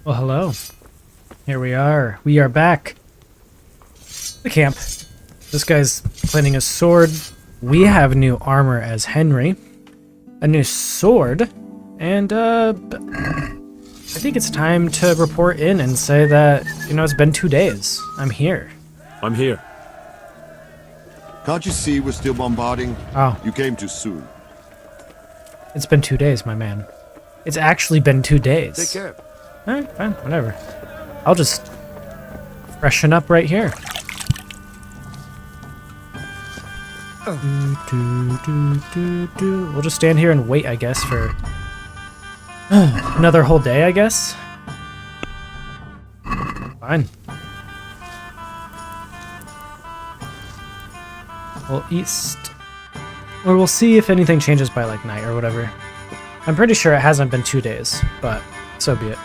Well, hello. Here we are. We are back. The camp. This guy's planting a sword. We have new armor as Henry. A new sword. And, I think it's time to report in and say that, it's been 2 days. I'm here. I'm here. Can't you see we're still bombarding? Oh. You came too soon. It's been 2 days, my man. It's actually been 2 days. Take care. Alright, fine, whatever. I'll just freshen up right here. We'll just stand here and wait, I guess, for another whole day, I guess. Fine. We'll east, or we'll see if anything changes by like night or whatever. I'm pretty sure it hasn't been 2 days, but so be it.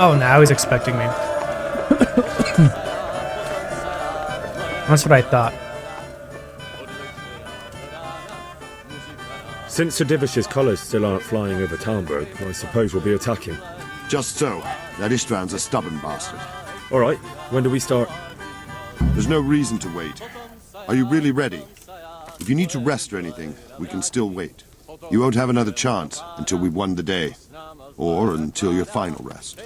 Oh, now he's expecting me. That's what I thought. Since Sir Divish's colours still aren't flying over Talmberg, I suppose we'll be attacking. Just so. That Istvand's a stubborn bastard. Alright, when do we start? There's no reason to wait. Are you really ready? If you need to rest or anything, we can still wait. You won't have another chance until we've won the day. Or until your final rest.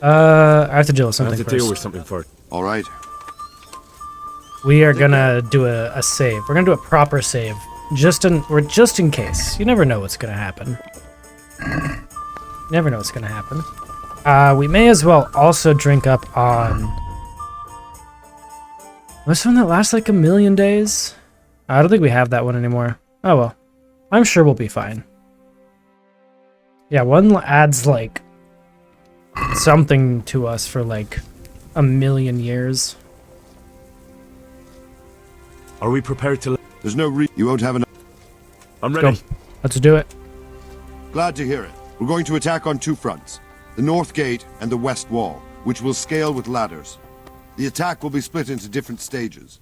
I have to deal with something I have to first. deal with something first. Alright. We are gonna do a save. We're gonna do a proper save. Just in case. You never know what's gonna happen. Never know what's gonna happen. We may as well also drink up on... What's one that lasts like 1,000,000 days? I don't think we have that one anymore. Oh well. I'm sure we'll be fine. Yeah, one adds like something to us for like 1,000,000 years. Are we prepared to... There's no you won't have enough. I'm ready. Go. Let's do it. Glad to hear it. We're going to attack on two fronts. The north gate and the west wall, which will scale with ladders. The attack will be split into different stages.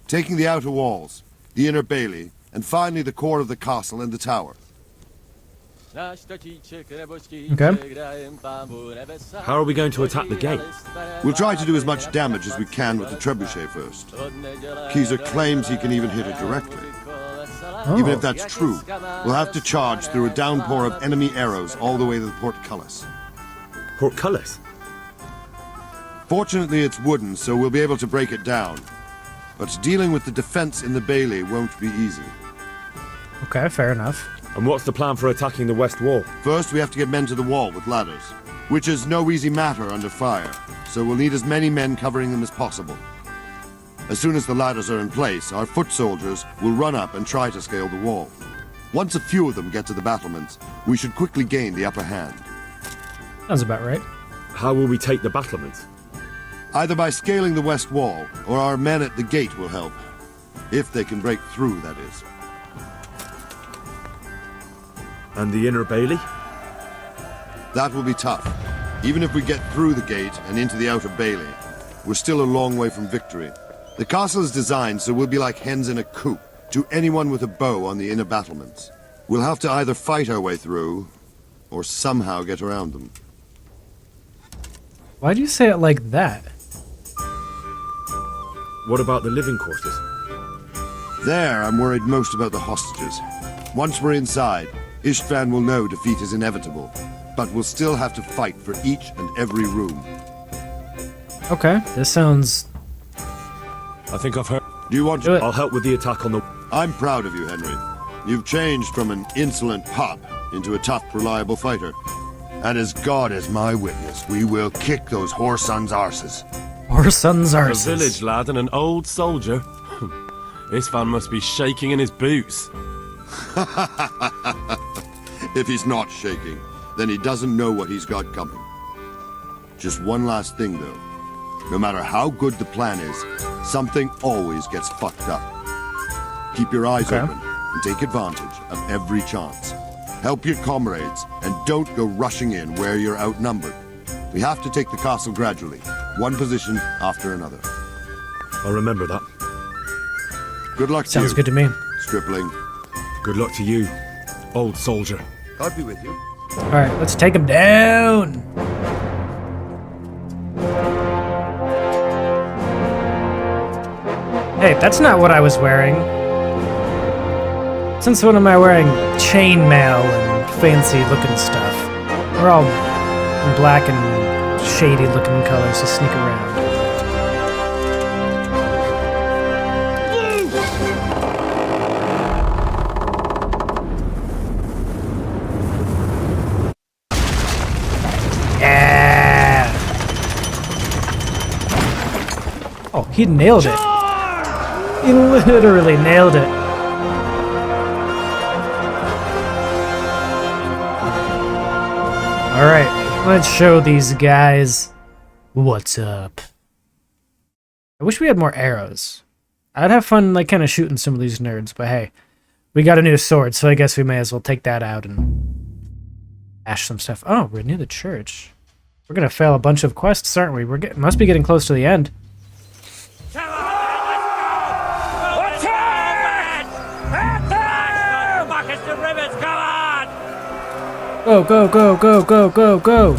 Taking the outer walls, the inner bailey, and finally the core of the castle and the tower. Okay. How are we going to attack the gate? We'll try to do as much damage as we can with the trebuchet first. Keezer claims he can even hit it directly. Oh. Even if that's true, we'll have to charge through a downpour of enemy arrows all the way to the portcullis. Portcullis? Fortunately, it's wooden, so we'll be able to break it down. But dealing with the defense in the bailey won't be easy. Okay, fair enough. And what's the plan for attacking the west wall? First, we have to get men to the wall with ladders, which is no easy matter under fire, so we'll need as many men covering them as possible. As soon as the ladders are in place, our foot soldiers will run up and try to scale the wall. Once a few of them get to the battlements, we should quickly gain the upper hand. Sounds about right. How will we take the battlements? Either by scaling the west wall, or our men at the gate will help. If they can break through, that is. And the inner bailey? That will be tough. Even if we get through the gate and into the outer bailey, we're still a long way from victory. The castle is designed so we'll be like hens in a coop to anyone with a bow on the inner battlements. We'll have to either fight our way through, or somehow get around them. Why do you say it like that? What about the living quarters? There, I'm worried most about the hostages. Once we're inside, Istvand will know defeat is inevitable, but we'll still have to fight for each and every room. Okay, this sounds... I think I've heard... Do you want Do it. I'll help with the attack on the... I'm proud of you, Henry. You've changed from an insolent pup into a tough, reliable fighter. And as God is my witness, we will kick those whore sons' arses. Our son's A arses. village lad and an old soldier. This man must be shaking in his boots. If he's not shaking, then he doesn't know what he's got coming. Just one last thing, though. No matter how good the plan is, something always gets fucked up. Keep your eyes open and take advantage of every chance. Help your comrades, and don't go rushing in where you're outnumbered. We have to take the castle gradually, one position after another. I'll remember that. Good luck to Sounds you, good to me. stripling. Good luck to you, old soldier. God be with you. All right, let's take him down. Hey, that's not what I was wearing. Since when am I wearing chainmail and fancy looking stuff? We're all in black and shady looking colors to sneak around. Yeah! Oh, he nailed it. He literally nailed it. Alright, let's show these guys what's up. I wish we had more arrows. I'd have fun, like, kind of shooting some of these nerds, but hey, we got a new sword, so I guess we may as well take that out and bash some stuff. Oh, we're near the church. We're gonna fail a bunch of quests, aren't we? Must be getting close to the end. Go, go, go, go, go, go, go.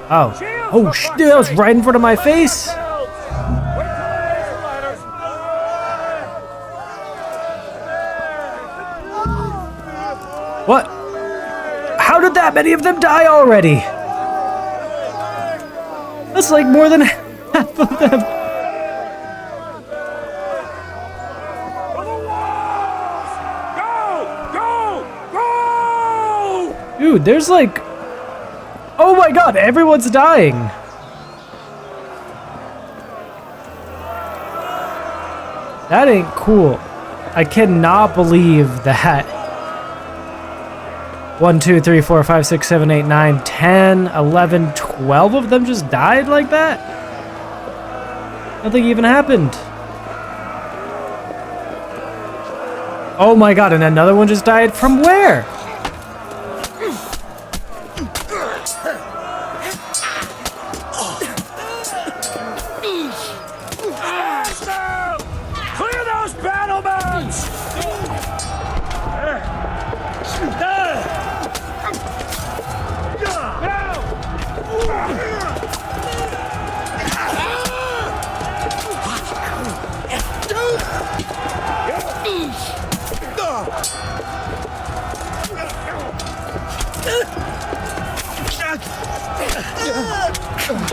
Oh. Oh, shit, that was right in front of my face. What? How did that many of them die already? That's like more than half of them. Dude, there's like... Oh my god, everyone's dying! That ain't cool. I cannot believe that. 1, 2, 3, 4, 5, 6, 7, 8, 9, 10, 11, 12 of them just died like that? Nothing even happened. Oh my god, and another one just died? From where?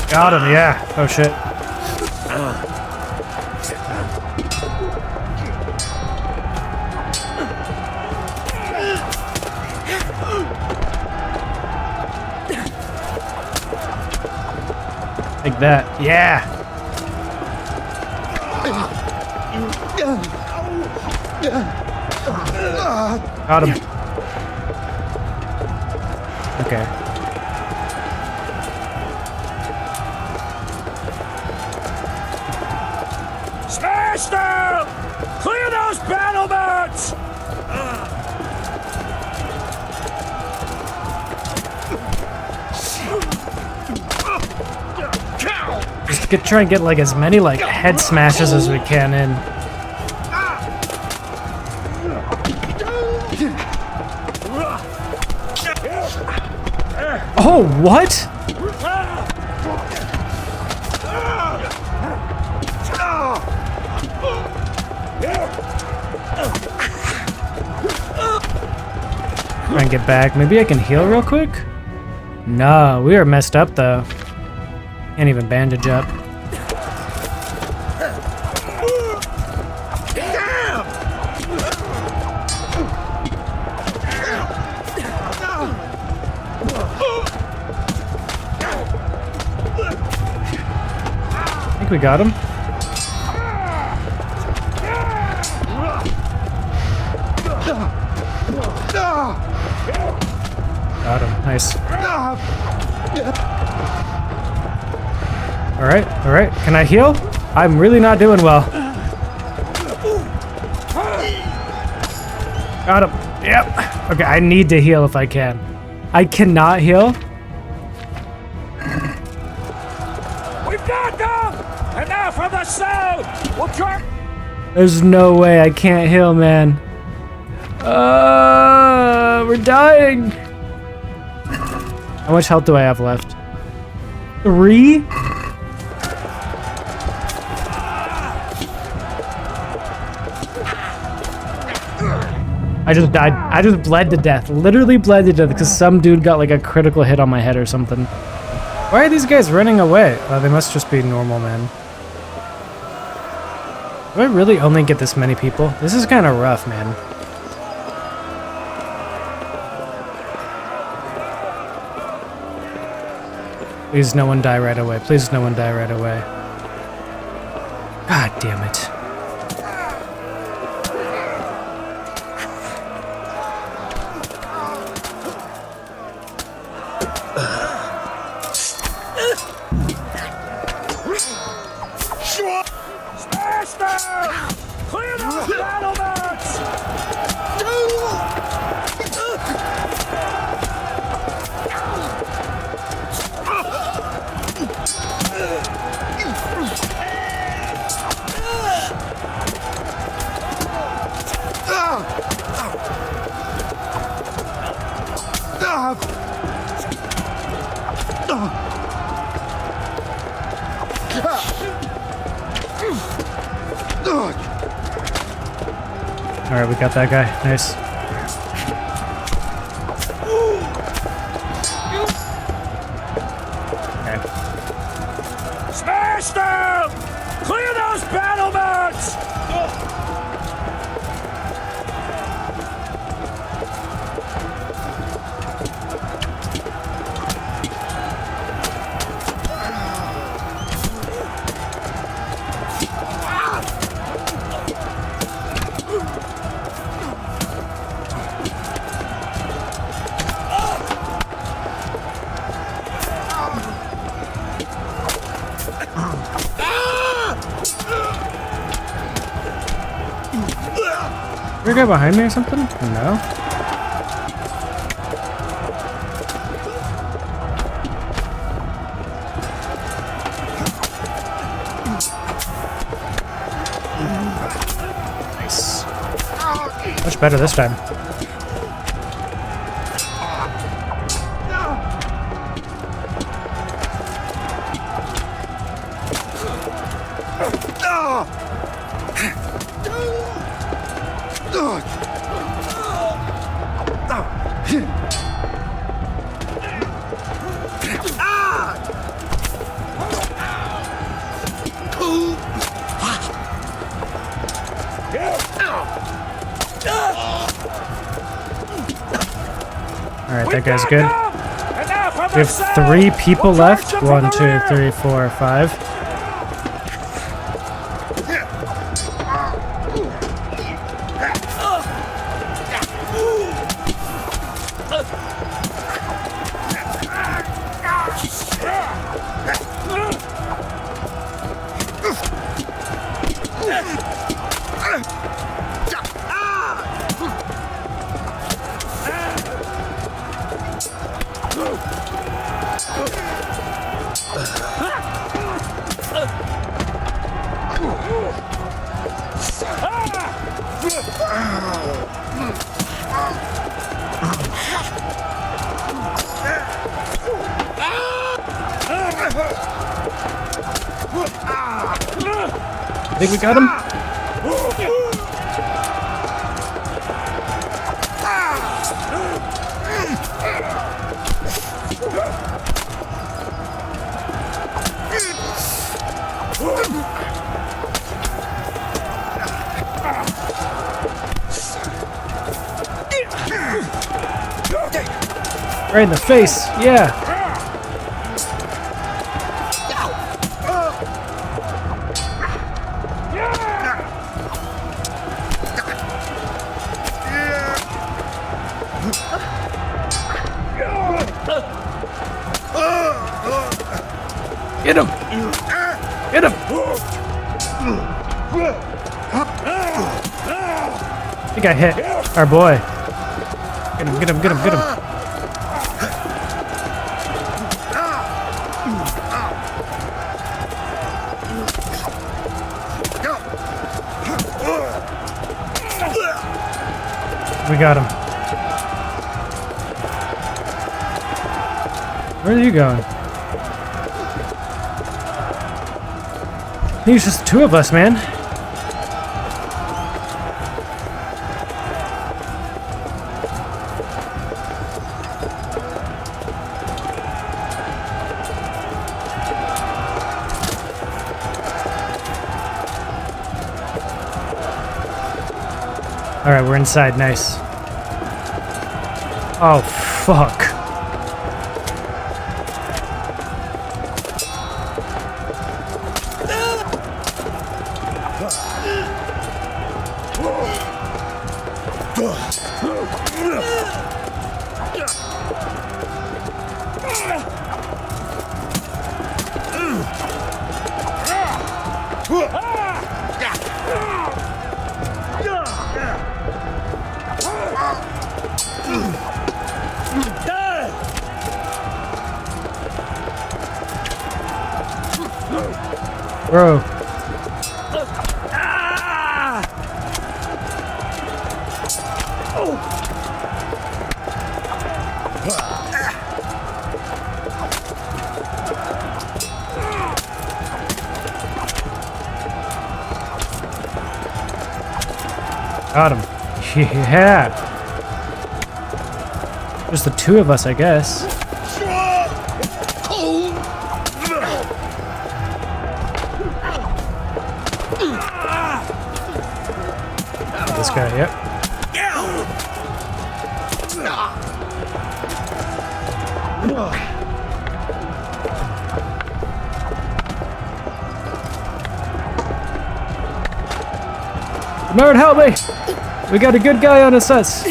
Got him, yeah. Oh shit. Like that, yeah. Got him. Okay. Smash them! Clear those battle boats! Just try and get like as many like head smashes as we can in. Oh, what? Try and get back. Maybe I can heal real quick? No, we are messed up though. Can't even bandage up. I think we got him. Got him. Nice. Alright, alright. Can I heal? I'm really not doing well. Got him. Yep. Okay, I need to heal if I can. I cannot heal. We've got them! And now from the south! We'll try. There's no way I can't heal, man. We're dying. How much health do I have left? 3? I just died. I just bled to death. Literally bled to death because some dude got like a critical hit on my head or something. Why are these guys running away? Oh, they must just be normal, man. Do I really only get this many people? This is kind of rough, man. Please no one die right away. Please no one die right away. God damn it. Smash them! Clear those battlements! Alright, we got that guy. Nice. Okay. Smash them! Clear those battlements! Is there a guy behind me or something? No. Nice. Much better this time. Alright, that guy's good. We have 3 people left. 1, 2, 3, 4, 5. I think we got him. Right in the face, yeah. Get him! Get him! I think I hit our boy. Get him, get him, get him, get him. We got him. Where are you going? I think it's just two of us, man. Alright, we're inside. Nice. Oh, fuck. Bro. Got him. Yeah. Just the two of us, I guess. This guy, yep. Bernard, help me! We got a good guy on his sets.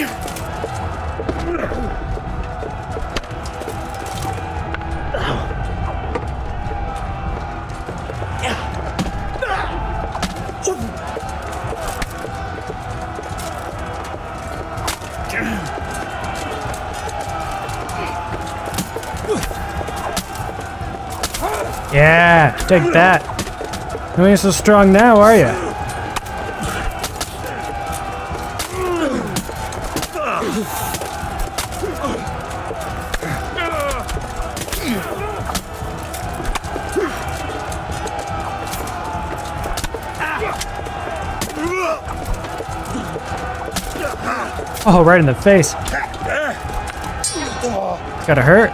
Yeah, take that. You ain't so strong now, are you? Oh, right in the face. It's gotta hurt.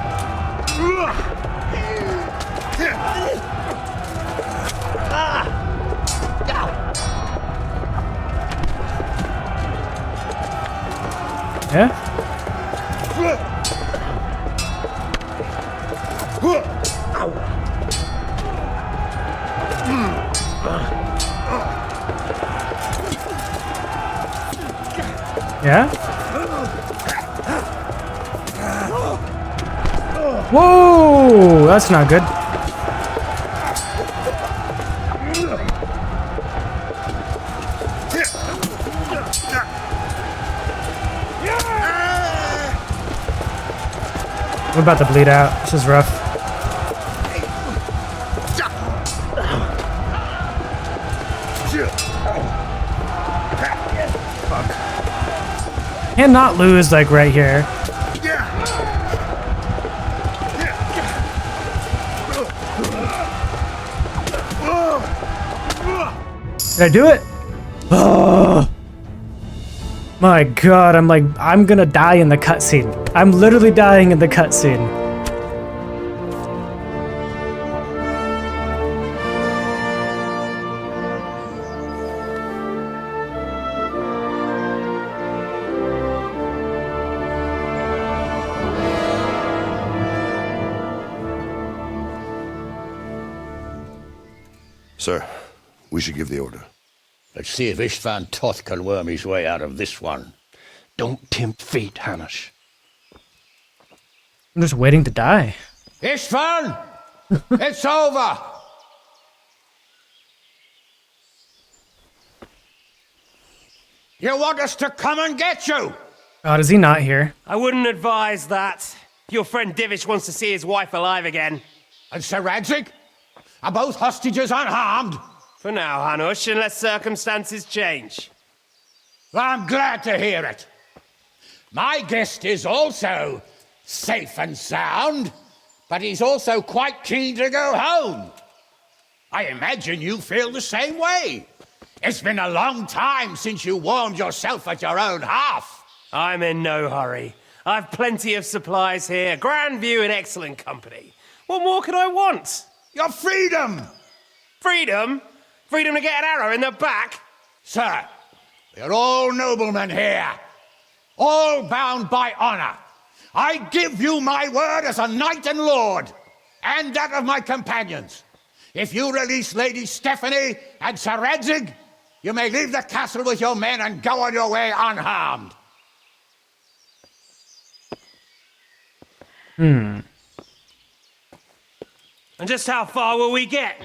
Yeah? Yeah? Whoa! That's not good. We're about to bleed out. This is rough. Fuck. Cannot lose like right here. Did I do it? Oh. My god, I'm gonna die in the cutscene. I'm literally dying in the cutscene. Sir, we should give the order. Let's see if Istvan Toth can worm his way out of this one. Don't tempt fate, Hanish. I'm just waiting to die. Istvan! It's over! You want us to come and get you? God, is he not here? I wouldn't advise that. Your friend Divish wants to see his wife alive again. And Sir Radzig? Are both hostages unharmed? For now, Hanush, unless circumstances change. I'm glad to hear it. My guest is also safe and sound, but he's also quite keen to go home. I imagine you feel the same way. It's been a long time since you warmed yourself at your own hearth. I'm in no hurry. I've plenty of supplies here, grand view and excellent company. What more could I want? Your freedom! Freedom? Freedom to get an arrow in the back? Sir, we're all noblemen here, all bound by honor. I give you my word as a knight and lord, and that of my companions. If you release Lady Stephanie and Sir Radzig, you may leave the castle with your men and go on your way unharmed. And just how far will we get?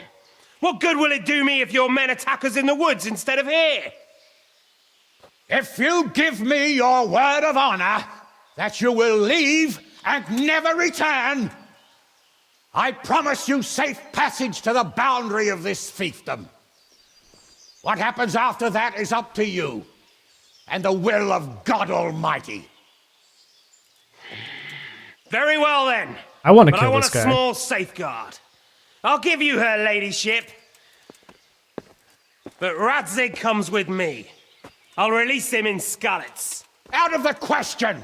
What good will it do me if your men attack us in the woods instead of here? If you give me your word of honor that you will leave and never return, I promise you safe passage to the boundary of this fiefdom. What happens after that is up to you and the will of God Almighty. Very well then. I want to But I kill want this a guy. small safeguard. I'll give you her ladyship. But Radzig comes with me. I'll release him in Skalitz. Out of the question!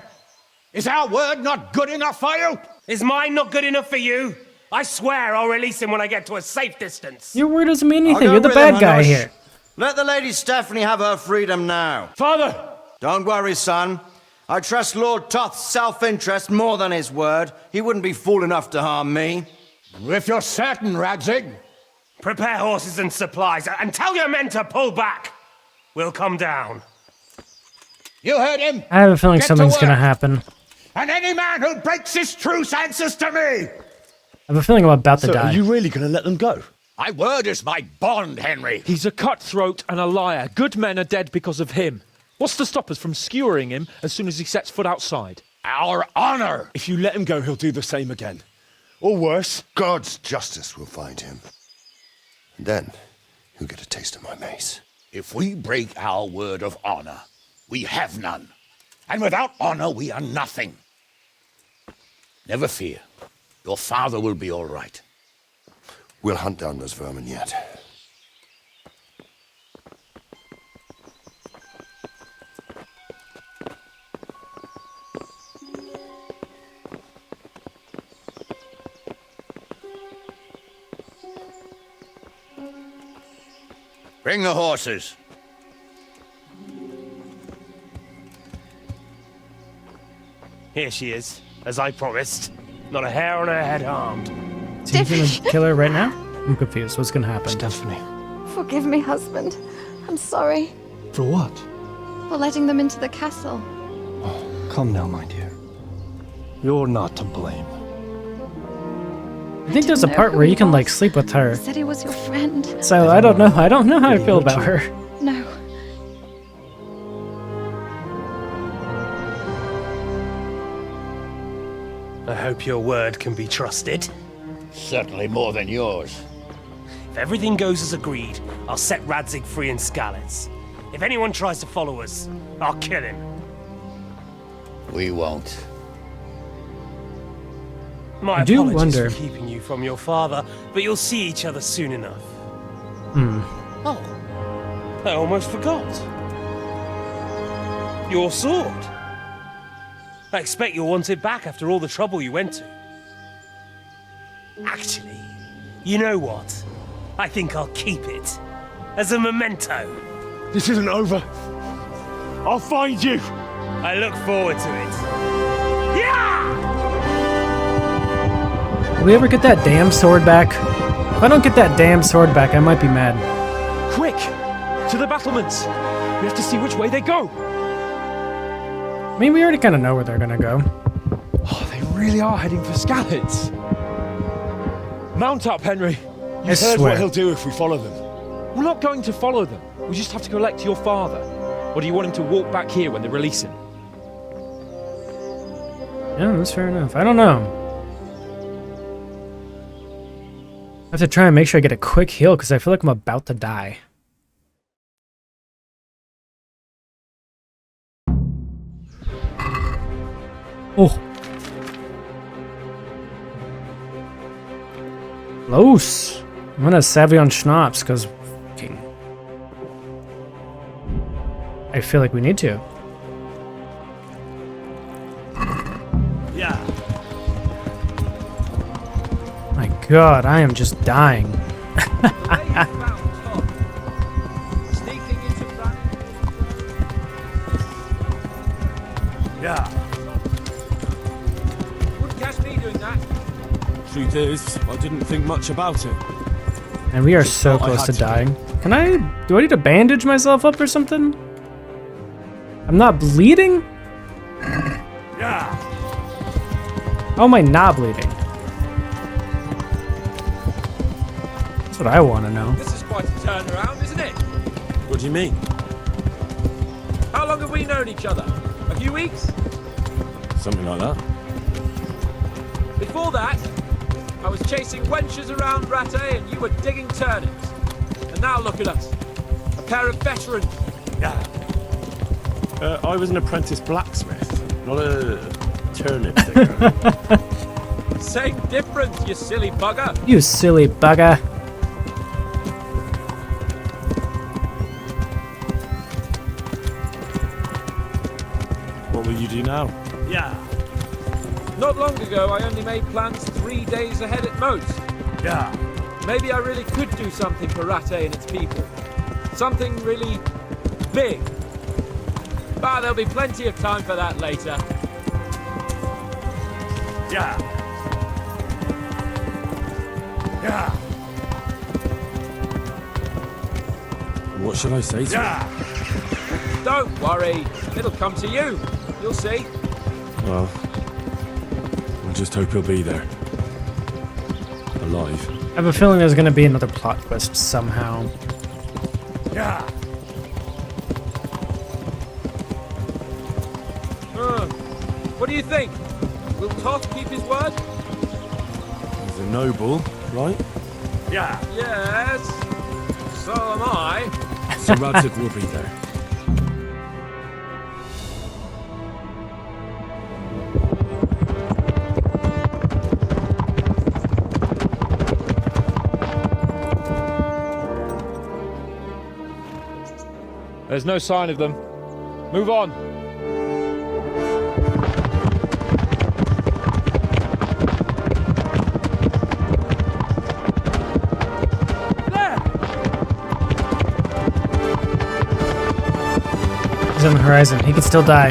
Is our word not good enough for you? Is mine not good enough for you? I swear I'll release him when I get to a safe distance. Your word doesn't mean I'll anything. go You're the with bad him, guy Hanush. here. Let the Lady Stephanie have her freedom now. Father! Don't worry, son. I trust Lord Toth's self-interest more than his word. He wouldn't be fool enough to harm me. If you're certain, Radzig. Prepare horses and supplies, and tell your men to pull back. We'll come down. You heard him. I have a feeling Get to something's going to work. happen. And any man who breaks this truce answers to me. I have a feeling I'm about to So, die. are you really going to let them go? My word is my bond, Henry. He's a cutthroat and a liar. Good men are dead because of him. What's to stop us from skewering him as soon as he sets foot outside? Our honor. If you let him go, he'll do the same again. Or worse. God's justice will find him. And then he'll get a taste of my mace. If we break our word of honor, we have none. And without honor, we are nothing. Never fear. Your father will be all right. We'll hunt down those vermin yet. Bring the horses. Here she is, as I promised. Not a hair on her head harmed. Is he going to kill her right now? I'm confused. What's going to happen? Stephanie. Forgive me, husband. I'm sorry For what? for letting them into the castle. Come now, my dear. You're not to blame. I think there's a know part who where he you can like was. sleep with her. Said he was your friend. So I don't know. I don't know how I feel about her. No. I hope your word can be trusted. Certainly more than yours. If everything goes as agreed, I'll set Radzig free in Skalitz. If anyone tries to follow us, I'll kill him. We won't. My I do apologies wonder- for keeping you from your father, but you'll see each other soon enough. Oh, I almost forgot. Your sword. I expect you'll want it back after all the trouble you went to. Actually, you know what? I think I'll keep it. As a memento. This isn't over. I'll find you. I look forward to it. Yeah! Will we ever get that damn sword back? If I don't get that damn sword back, I might be mad. Quick! To the battlements! We have to see which way they go! I mean, we already kind of know where they're going to go. Oh, they really are heading for Skalitz. Mount up, Henry. I Heard swear. what he'll do if we follow them. We're not going to follow them. We just have to collect your father. Or do you want him to walk back here when they release him? Yeah, that's fair enough. I don't know. I have to try and make sure I get a quick heal because I feel like I'm about to die. Oh. Close. I'm gonna savvy on schnapps because I feel like we need to. Yeah. My god, I am just dying. Yeah. Wouldn't catch me doing that. Truth is, I didn't think much about it. And we are Just so thought I close to had to. dying. Do I need to bandage myself up or something? I'm not bleeding? Yeah. How am I not bleeding? That's what I want to know. This is quite a turnaround, isn't it? What do you mean? How long have we known each other? A few weeks? Something like that. Before that, I was chasing wenches around Rattay and you were digging turnips. And now look at us. A pair of veterans. Yeah. I was an apprentice blacksmith, not a turnip digger. Same difference, you silly bugger. You silly bugger. What will you do now? Yeah. Not long ago, I only made plans 3 days ahead at most. Yeah. Maybe I really could do something for Rattay and its people. Something really big. But there'll be plenty of time for that later. Yeah. Yeah. What should I say to Yeah. Don't worry, it'll come to you. You'll see. him? Well, I just hope he'll be there. Alive. I have a feeling there's going to be another plot twist somehow. Yeah. What do you think? Will Toth keep his word? He's a noble, right? Yeah. Yes. So am I. So Radzig will be there. There's no sign of them. Move on. He's on the horizon. He could still die.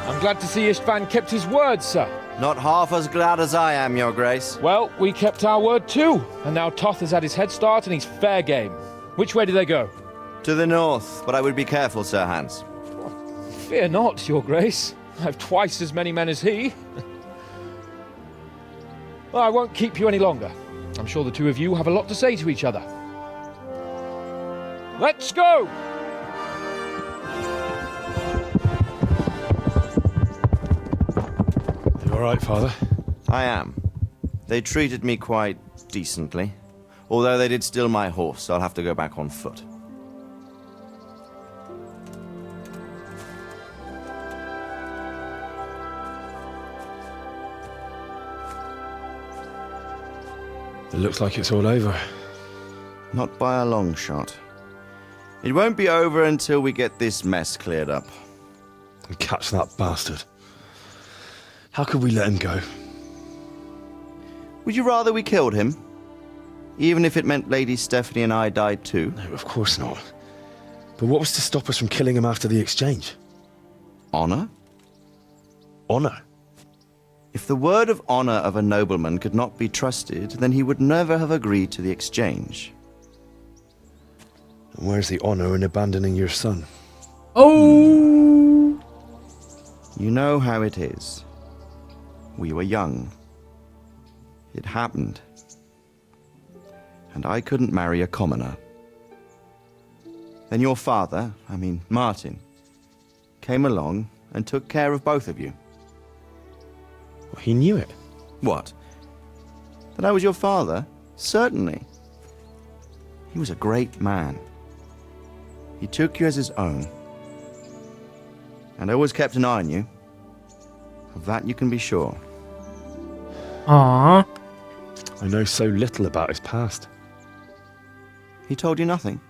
I'm glad to see Istvan kept his word, sir. Not half as glad as I am, Your Grace. Well, we kept our word too. And now Toth has had his head start and he's fair game. Which way do they go? To the north, but I would be careful, Sir Hans. Fear not, Your Grace. I have twice as many men as he. Well, I won't keep you any longer. I'm sure the two of you have a lot to say to each other. Let's go! You alright, Father? I am. They treated me quite decently. Although they did steal my horse, so I'll have to go back on foot. It looks like it's all over. Not by a long shot. It won't be over until we get this mess cleared up. And catch that bastard. How could we let him go? Would you rather we killed him? Even if it meant Lady Stephanie and I died too? No, of course not. But what was to stop us from killing him after the exchange? Honor? Honor? If the word of honor of a nobleman could not be trusted, then he would never have agreed to the exchange. And where's the honor in abandoning your son? Oh! You know how it is. We were young. It happened. And I couldn't marry a commoner. Then your father, Martin, came along and took care of both of you. Well, he knew it. What? That I was your father? Certainly. He was a great man. He took you as his own. And always kept an eye on you. Of that you can be sure. Aww. I know so little about his past. He told you nothing?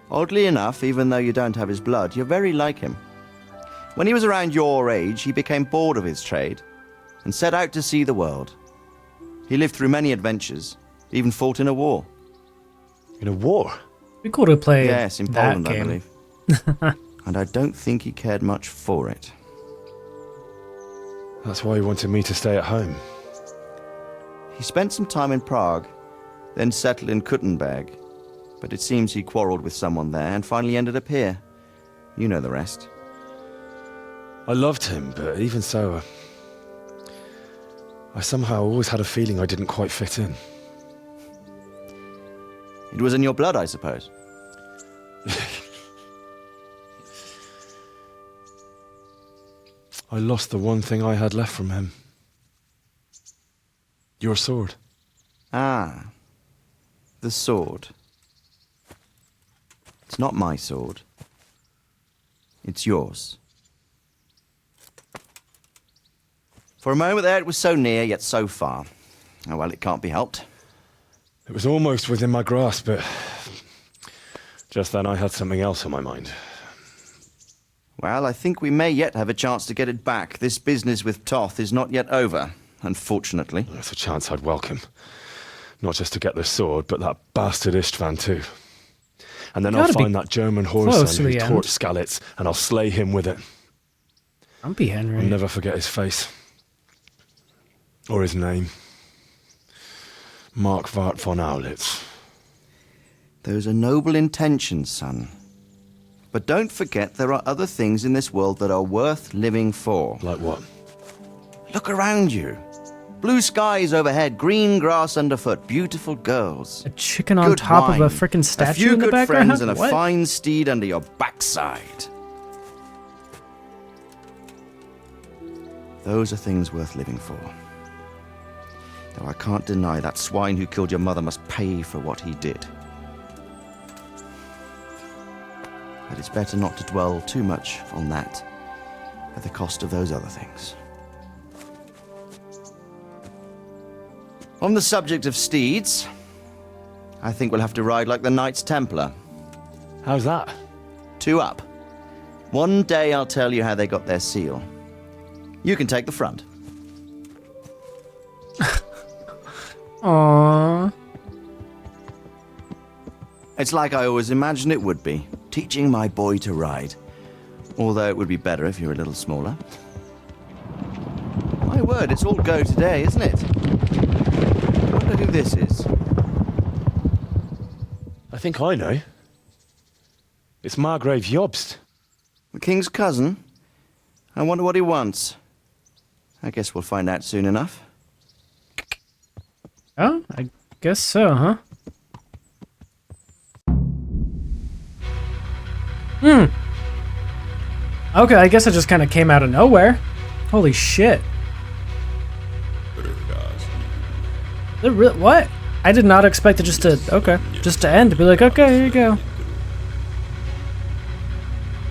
Oddly enough, even though you don't have his blood, you're very like him. When he was around your age, he became bored of his trade and set out to see the world. He lived through many adventures, even fought in a war. In a war? Be cool to play Yes, in that Poland, I game. believe. And I don't think he cared much for it. That's why he wanted me to stay at home. He spent some time in Prague, then settled in Kuttenberg. But it seems he quarreled with someone there and finally ended up here. You know the rest. I loved him, but even so, I somehow always had a feeling I didn't quite fit in. It was in your blood, I suppose. I lost the one thing I had left from him. Your sword. Ah, the sword. It's not my sword. It's yours. For a moment there, it was so near, yet so far. Oh, well, it can't be helped. It was almost within my grasp, but just then I had something else on my mind. Well, I think we may yet have a chance to get it back. This business with Toth is not yet over, unfortunately. That's a chance I'd welcome. Not just to get the sword, but that bastard Istvan too. And then I'll find that German whoreson who torched Skalitz, and I'll slay him with it. Don't be Henry. I'll never forget his face. Or his name. Mark Vart von Aulitz. Those are noble intentions, son. But don't forget there are other things in this world that are worth living for. Like what? Look around you. Blue skies overhead, green grass underfoot, beautiful girls. A chicken on top of a frickin' statue in the background? A few good friends and a What? fine steed under your backside. Those are things worth living for. Though I can't deny that swine who killed your mother must pay for what he did. But it's better not to dwell too much on that at the cost of those other things. On the subject of steeds, I think we'll have to ride like the Knights Templar. How's that? 2 up. One day I'll tell you how they got their seal. You can take the front. Aww. It's like I always imagined it would be, teaching my boy to ride. Although it would be better if you're a little smaller. My word, it's all go today, isn't it? I wonder who this is. I think I know. It's Margrave Jobst. The king's cousin? I wonder what he wants. I guess we'll find out soon enough. Oh, I guess so, huh? Okay, I guess it just kind of came out of nowhere. Holy shit. What? I did not expect it just to end. To be like, okay, here you go.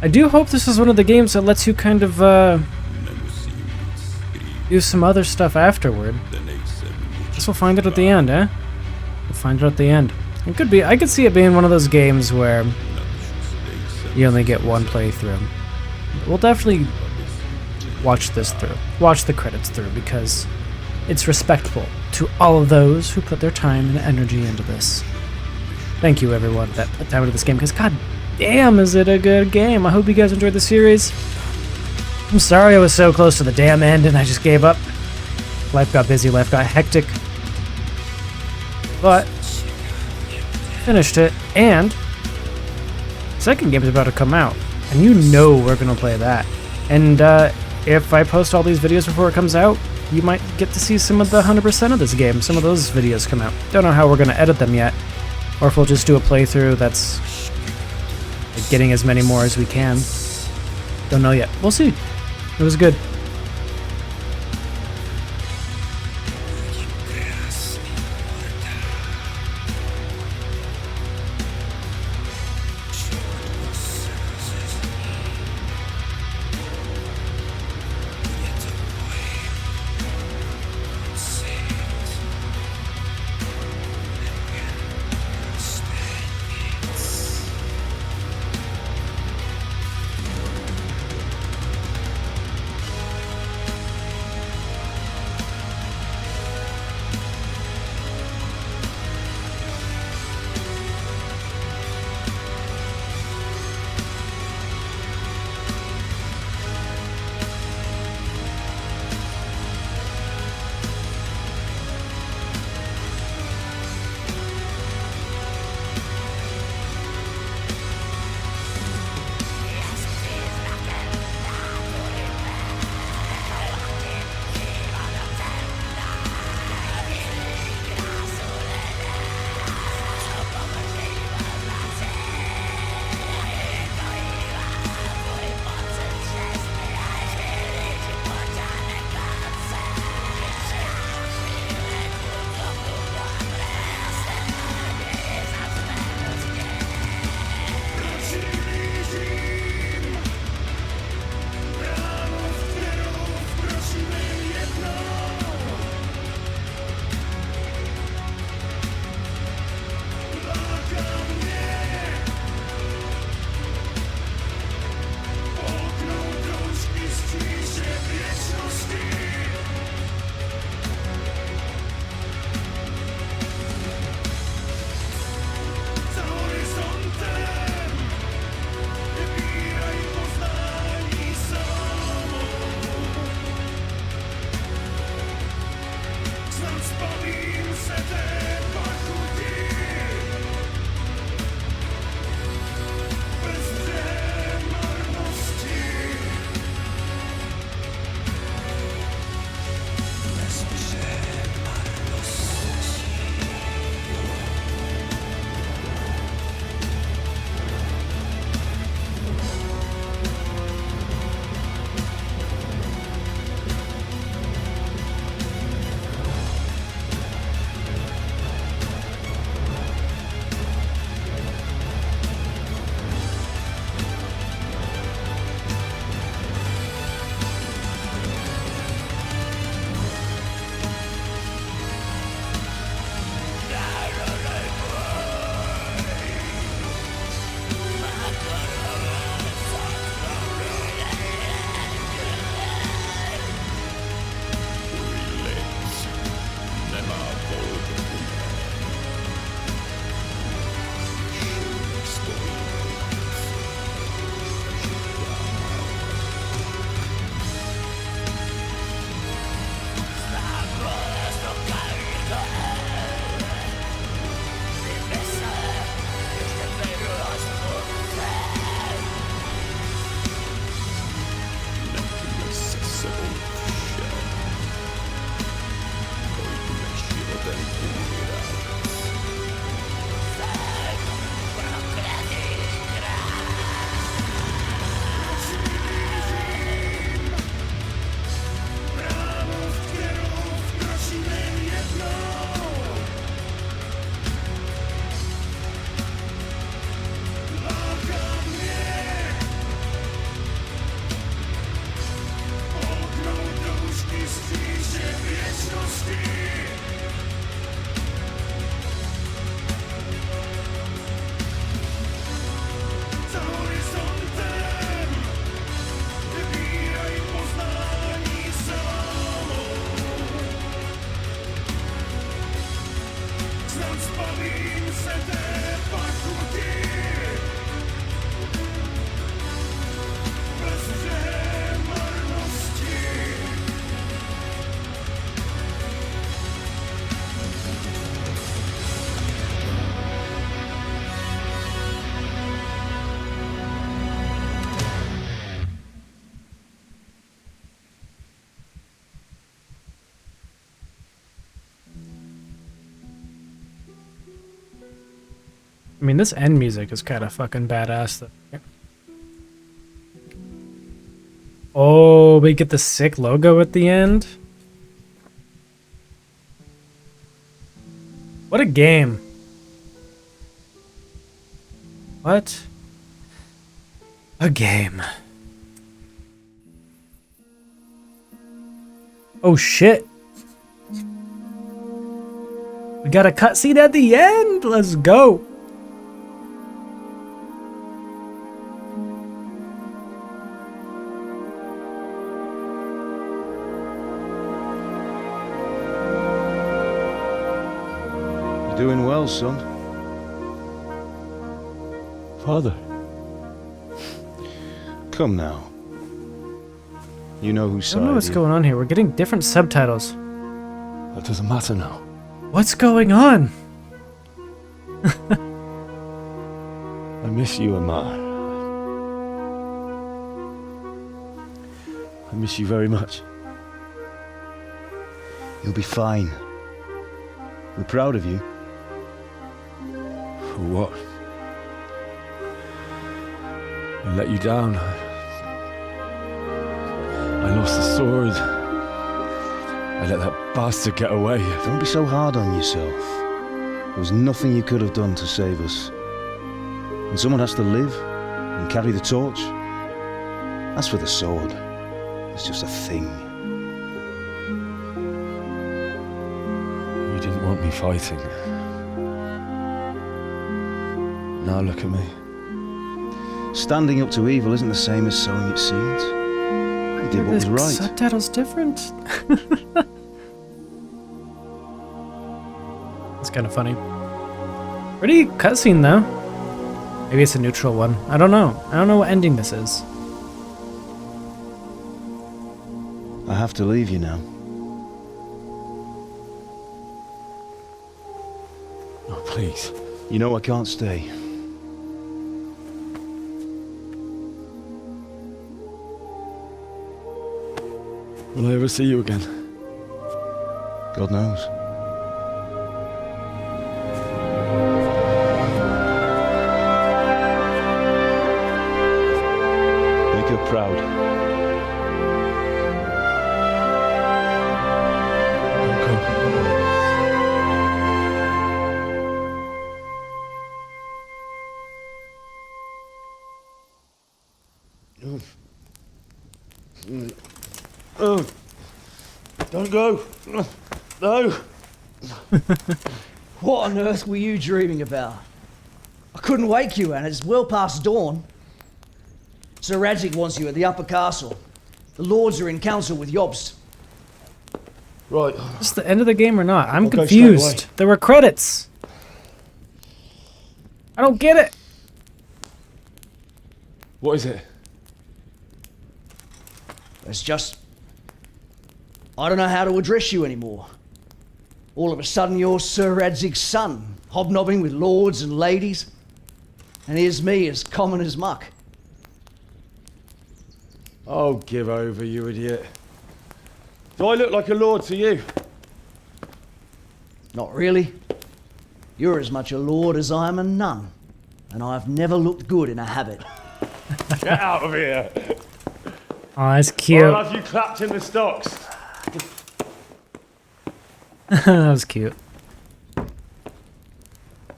I do hope this is one of the games that lets you kind of, do some other stuff afterward. Guess we'll find it at the end, eh? We'll find it at the end. It could be, I could see it being one of those games where you only get one playthrough. We'll definitely watch this through. Watch the credits through, because it's respectful to all of those who put their time and energy into this. Thank you, everyone, that put time into this game, because god damn, is it a good game. I hope you guys enjoyed the series. I'm sorry I was so close to the damn end and I just gave up. Life got busy, life got hectic. But finished it, and second game is about to come out, and you know we're gonna play that. And if I post all these videos before it comes out, you might get to see some of the 100% of this game. Some of those videos come out. Don't know how we're gonna edit them yet, or if we'll just do a playthrough that's getting as many more as we can. Don't know yet. We'll see. It was good. I mean, this end music is kind of fucking badass, though. Oh, we get the sick logo at the end. What a game. What a game. Oh shit. We got a cutscene at the end. Let's go. Doing well, son. Father. Come now. You know whose I side. don't know what's going on here. We're getting different subtitles. That doesn't matter now. What's going on? I miss you, Amar. I miss you very much. You'll be fine. We're proud of you. For what? I let you down. I lost the sword. I let that bastard get away. Don't be so hard on yourself. There was nothing you could have done to save us. And someone has to live and carry the torch. As for the sword, it's just a thing. You didn't want me fighting. Now look at me. Standing up to evil isn't the same as sowing its seeds. You did what was right. Subtitles different. It's kind of funny. Pretty cutscene though. Maybe it's a neutral one. I don't know. I don't know what ending this is. I have to leave you now. Oh, please. You know I can't stay. Will I ever see you again? God knows. Make her proud. Oh, don't go. No. What on earth were you dreaming about? I couldn't wake you, and it's well past dawn. Sir Radzig wants you at the upper castle. The lords are in council with Jobst. Right. Is this the end of the game or not? I'm I'll go confused. straight away. There were credits. I don't get it. What is it? It's just... I don't know how to address you anymore. All of a sudden you're Sir Radzig's son, hobnobbing with lords and ladies. And here's me, as common as muck. Oh, give over, you idiot. Do I look like a lord to you? Not really. You're as much a lord as I am a nun. And I've never looked good in a habit. Get out of here. Oh, that's cute. Or I'll have you clapped in the stocks. That was cute.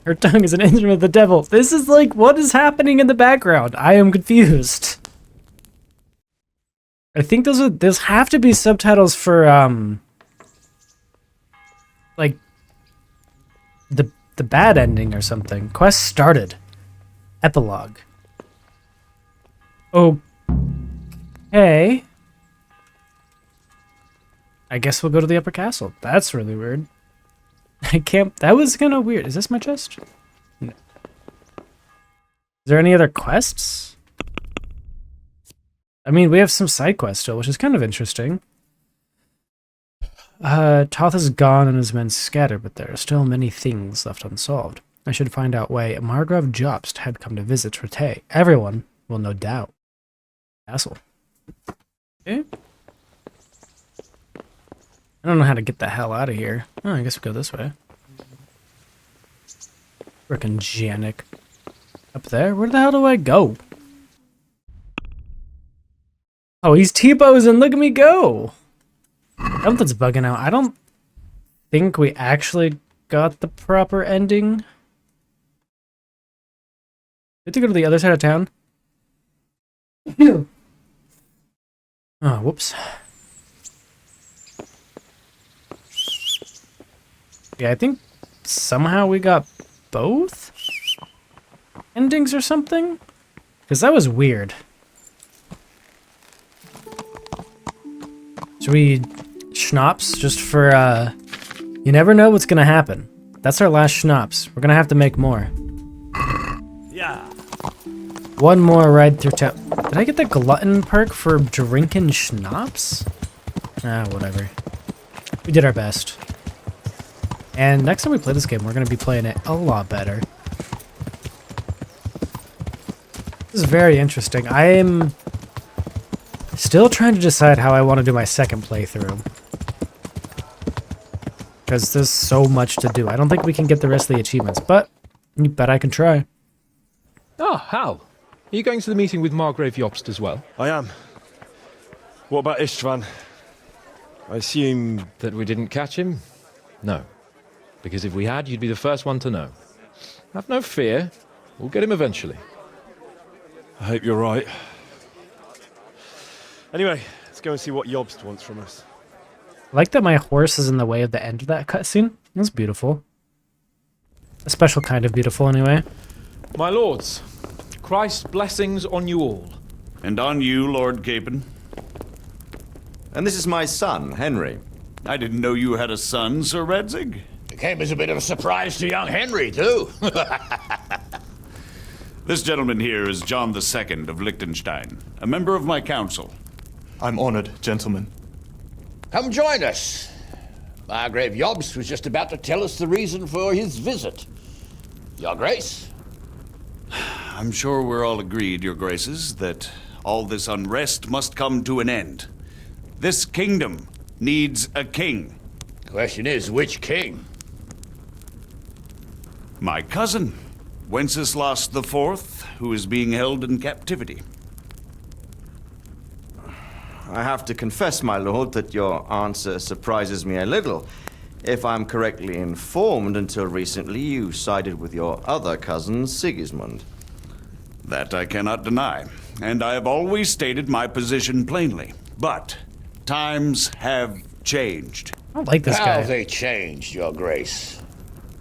Her tongue is an instrument of the devil. This is like, what is happening in the background? I am confused. I think those have to be subtitles for like the bad ending or something. Quest started. Epilogue. Okay. I guess we'll go to the upper castle. That's really weird. I can't... That was kind of weird. Is this my chest? No. Is there any other quests? I mean, we have some side quests still, which is kind of interesting. Toth is gone and his men scattered, but there are still many things left unsolved. I should find out why Margrave Jobst had come to visit Rattay. Everyone will no doubt. Castle. Okay. I don't know how to get the hell out of here. Oh, I guess we go this way. Frickin' Janik. Up there? Where the hell do I go? Oh, he's T-posing. Look at me go. Something's bugging out. I don't think we actually got the proper ending. We have to go to the other side of town. Oh, whoops. Yeah, I think somehow we got both endings or something? Because that was weird. Should we schnapps just for, you never know what's gonna happen. That's our last schnapps. We're gonna have to make more. Yeah. One more ride through town. Did I get the glutton perk for drinking schnapps? Ah, whatever. We did our best. And next time we play this game, we're going to be playing it a lot better. This is very interesting. I am still trying to decide how I want to do my second playthrough. Because there's so much to do. I don't think we can get the rest of the achievements, but you bet I can try. Oh, Hal. Are you going to the meeting with Margrave Jobst as well? I am. What about Istvan? I assume... That we didn't catch him? No. Because if we had, you'd be the first one to know. Have no fear. We'll get him eventually. I hope you're right. Anyway, let's go and see what Jobst wants from us. I like that my horse is in the way of the end of that cutscene. That's beautiful. A special kind of beautiful, anyway. My lords, Christ's blessings on you all. And on you, Lord Capon. And this is my son, Henry. I didn't know you had a son, Sir Radzig. It came as a bit of a surprise to young Henry, too. This gentleman here is John II of Liechtenstein, a member of my council. I'm honored, gentlemen. Come join us. Margrave Jobst was just about to tell us the reason for his visit. Your Grace? I'm sure we're all agreed, Your Graces, that all this unrest must come to an end. This kingdom needs a king. Question is, which king? My cousin, Wenceslas IV, who is being held in captivity. I have to confess, my lord, that your answer surprises me a little. If I'm correctly informed, until recently you sided with your other cousin, Sigismund. That I cannot deny, and I have always stated my position plainly. But times have changed. I don't like this guy. How have they changed, Your Grace?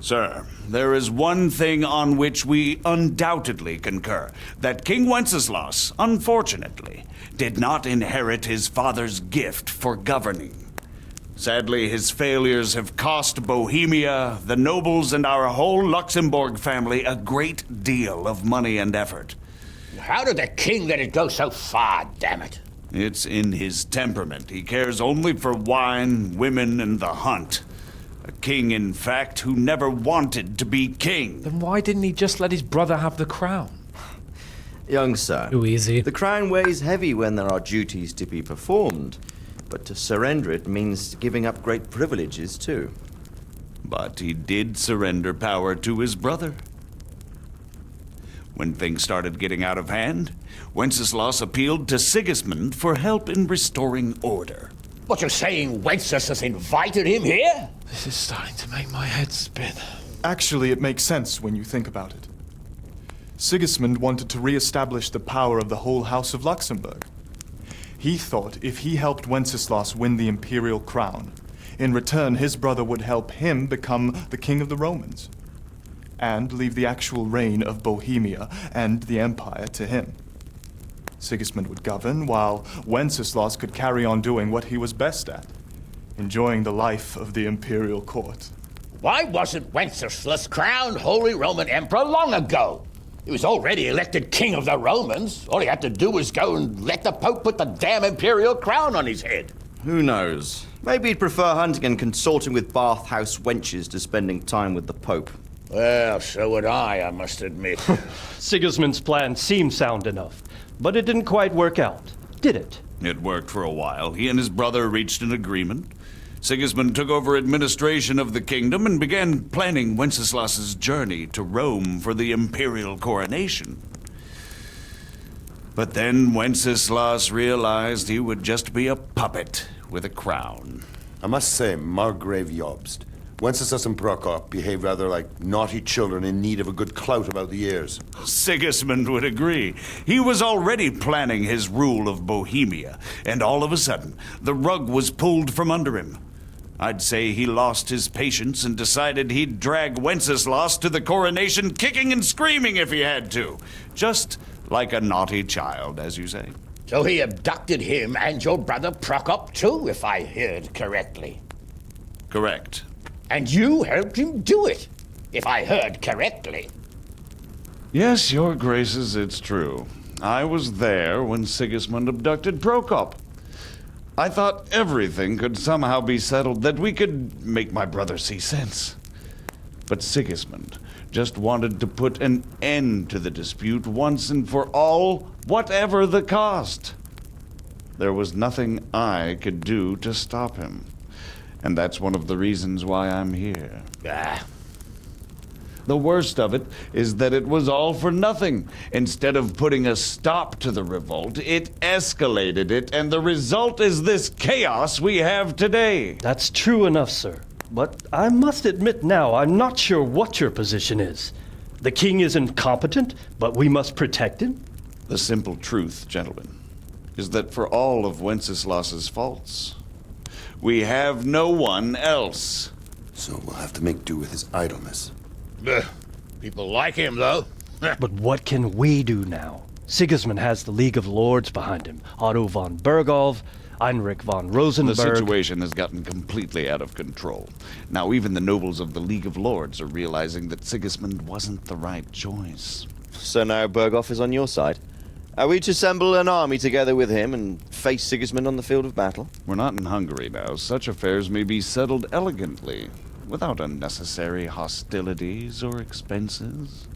Sir, there is one thing on which we undoubtedly concur. That King Wenceslas, unfortunately, did not inherit his father's gift for governing. Sadly, his failures have cost Bohemia, the nobles, and our whole Luxembourg family a great deal of money and effort. How did the king let it go so far, damn it? It's in his temperament. He cares only for wine, women, and the hunt. A king, in fact, who never wanted to be king. Then why didn't he just let his brother have the crown? Young sir, too easy. The crown weighs heavy when there are duties to be performed, but to surrender it means giving up great privileges too. But he did surrender power to his brother. When things started getting out of hand, Wenceslas appealed to Sigismund for help in restoring order. What you're saying, Wenceslas invited him here? This is starting to make my head spin. Actually, it makes sense when you think about it. Sigismund wanted to re-establish the power of the whole House of Luxembourg. He thought if he helped Wenceslas win the imperial crown, in return his brother would help him become the king of the Romans, and leave the actual reign of Bohemia and the empire to him. Sigismund would govern, while Wenceslas could carry on doing what he was best at, enjoying the life of the imperial court. Why wasn't Wenceslas crowned Holy Roman Emperor long ago? He was already elected king of the Romans. All he had to do was go and let the Pope put the damn imperial crown on his head. Who knows? Maybe he'd prefer hunting and consorting with bathhouse wenches to spending time with the Pope. Well, so would I must admit. Sigismund's plan seemed sound enough, but it didn't quite work out, did it? It worked for a while. He and his brother reached an agreement. Sigismund took over administration of the kingdom and began planning Wenceslas's journey to Rome for the imperial coronation. But then Wenceslas realized he would just be a puppet with a crown. I must say, Margrave Jobst, Wenceslas and Prokop behave rather like naughty children in need of a good clout about the ears. Sigismund would agree. He was already planning his rule of Bohemia, and all of a sudden, the rug was pulled from under him. I'd say he lost his patience and decided he'd drag Wenceslas to the coronation kicking and screaming if he had to. Just like a naughty child, as you say. So he abducted him and your brother Prokop too, if I heard correctly. Correct. And you helped him do it, if I heard correctly. Yes, Your Graces, it's true. I was there when Sigismund abducted Prokop. I thought everything could somehow be settled, that we could make my brother see sense. But Sigismund just wanted to put an end to the dispute once and for all, whatever the cost. There was nothing I could do to stop him. And that's one of the reasons why I'm here. The worst of it is that it was all for nothing. Instead of putting a stop to the revolt, it escalated it, and the result is this chaos we have today. That's true enough, sir. But I must admit now, I'm not sure what your position is. The king is incompetent, but we must protect him? The simple truth, gentlemen, is that for all of Wenceslas's faults, we have no one else. So we'll have to make do with his idleness. People like him, though. But what can we do now? Sigismund has the League of Lords behind him. Otto von Bergolf, Heinrich von Rosenberg. The situation has gotten completely out of control. Now even the nobles of the League of Lords are realizing that Sigismund wasn't the right choice. So now Bergolf is on your side? Are we to assemble an army together with him and face Sigismund on the field of battle? We're not in Hungary now. Such affairs may be settled elegantly, without unnecessary hostilities or expenses.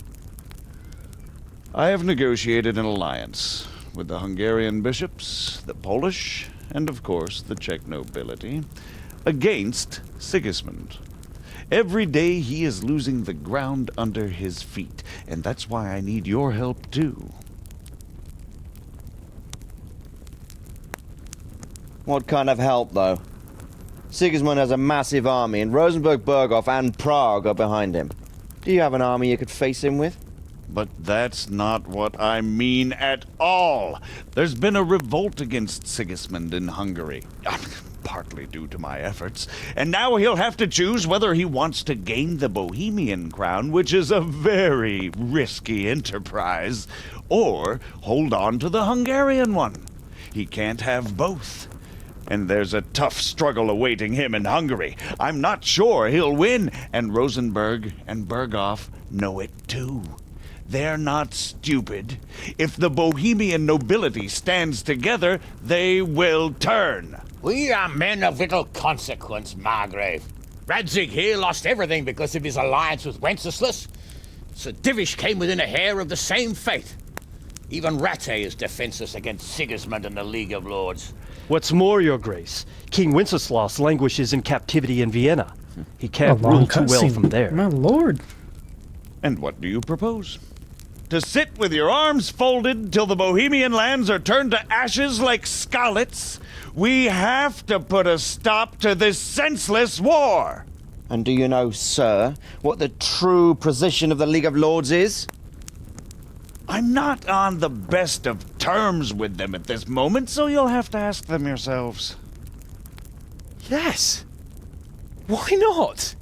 I have negotiated an alliance with the Hungarian bishops, the Polish, and of course the Czech nobility, against Sigismund. Every day he is losing the ground under his feet, and that's why I need your help too. What kind of help, though? Sigismund has a massive army, and Rosenborg, Berghof, and Prague are behind him. Do you have an army you could face him with? But that's not what I mean at all. There's been a revolt against Sigismund in Hungary, partly due to my efforts, and now he'll have to choose whether he wants to gain the Bohemian crown, which is a very risky enterprise, or hold on to the Hungarian one. He can't have both. And there's a tough struggle awaiting him in Hungary. I'm not sure he'll win, and Rosenborg and Berghof know it too. They're not stupid. If the Bohemian nobility stands together, they will turn. We are men of little consequence, Margrave. Radzig here lost everything because of his alliance with Wenceslas. Sir Divish came within a hair of the same fate. Even Rattay is defenseless against Sigismund and the League of Lords. What's more, Your Grace, King Wenceslas languishes in captivity in Vienna. He can't rule too well from there. My lord. And what do you propose? To sit with your arms folded till the Bohemian lands are turned to ashes like Skalitz? We have to put a stop to this senseless war! And do you know, sir, what the true position of the League of Lords is? I'm not on the best of terms with them at this moment, so you'll have to ask them yourselves. Yes. Why not?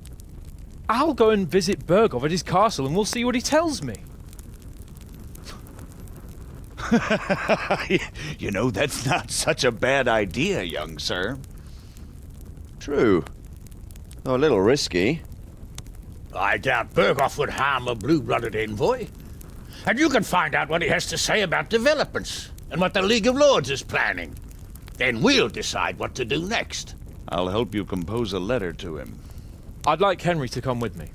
I'll go and visit Berghof at his castle and we'll see what he tells me. You know, that's not such a bad idea, young sir. True. Though a little risky. I doubt Berghof would harm a blue-blooded envoy. And you can find out what he has to say about developments and what the League of Lords is planning. Then we'll decide what to do next. I'll help you compose a letter to him. I'd like Henry to come with me.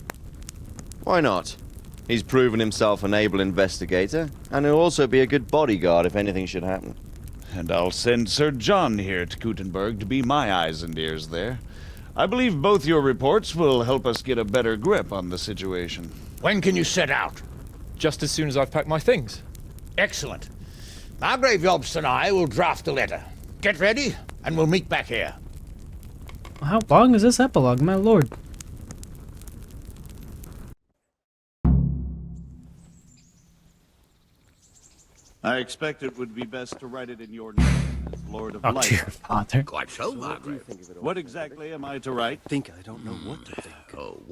Why not? He's proven himself an able investigator, and he'll also be a good bodyguard if anything should happen. And I'll send Sir John here to Kuttenberg to be my eyes and ears there. I believe both your reports will help us get a better grip on the situation. When can you set out? Just as soon as I've packed my things. Excellent. Margrave Jobst and I will draft a letter. Get ready, and we'll meet back here. How long is this epilogue, my lord? I expect it would be best to write it in your name as Lord of Light. Dear Father. Quite so, Margrave. What exactly am I to write? I don't know what to think.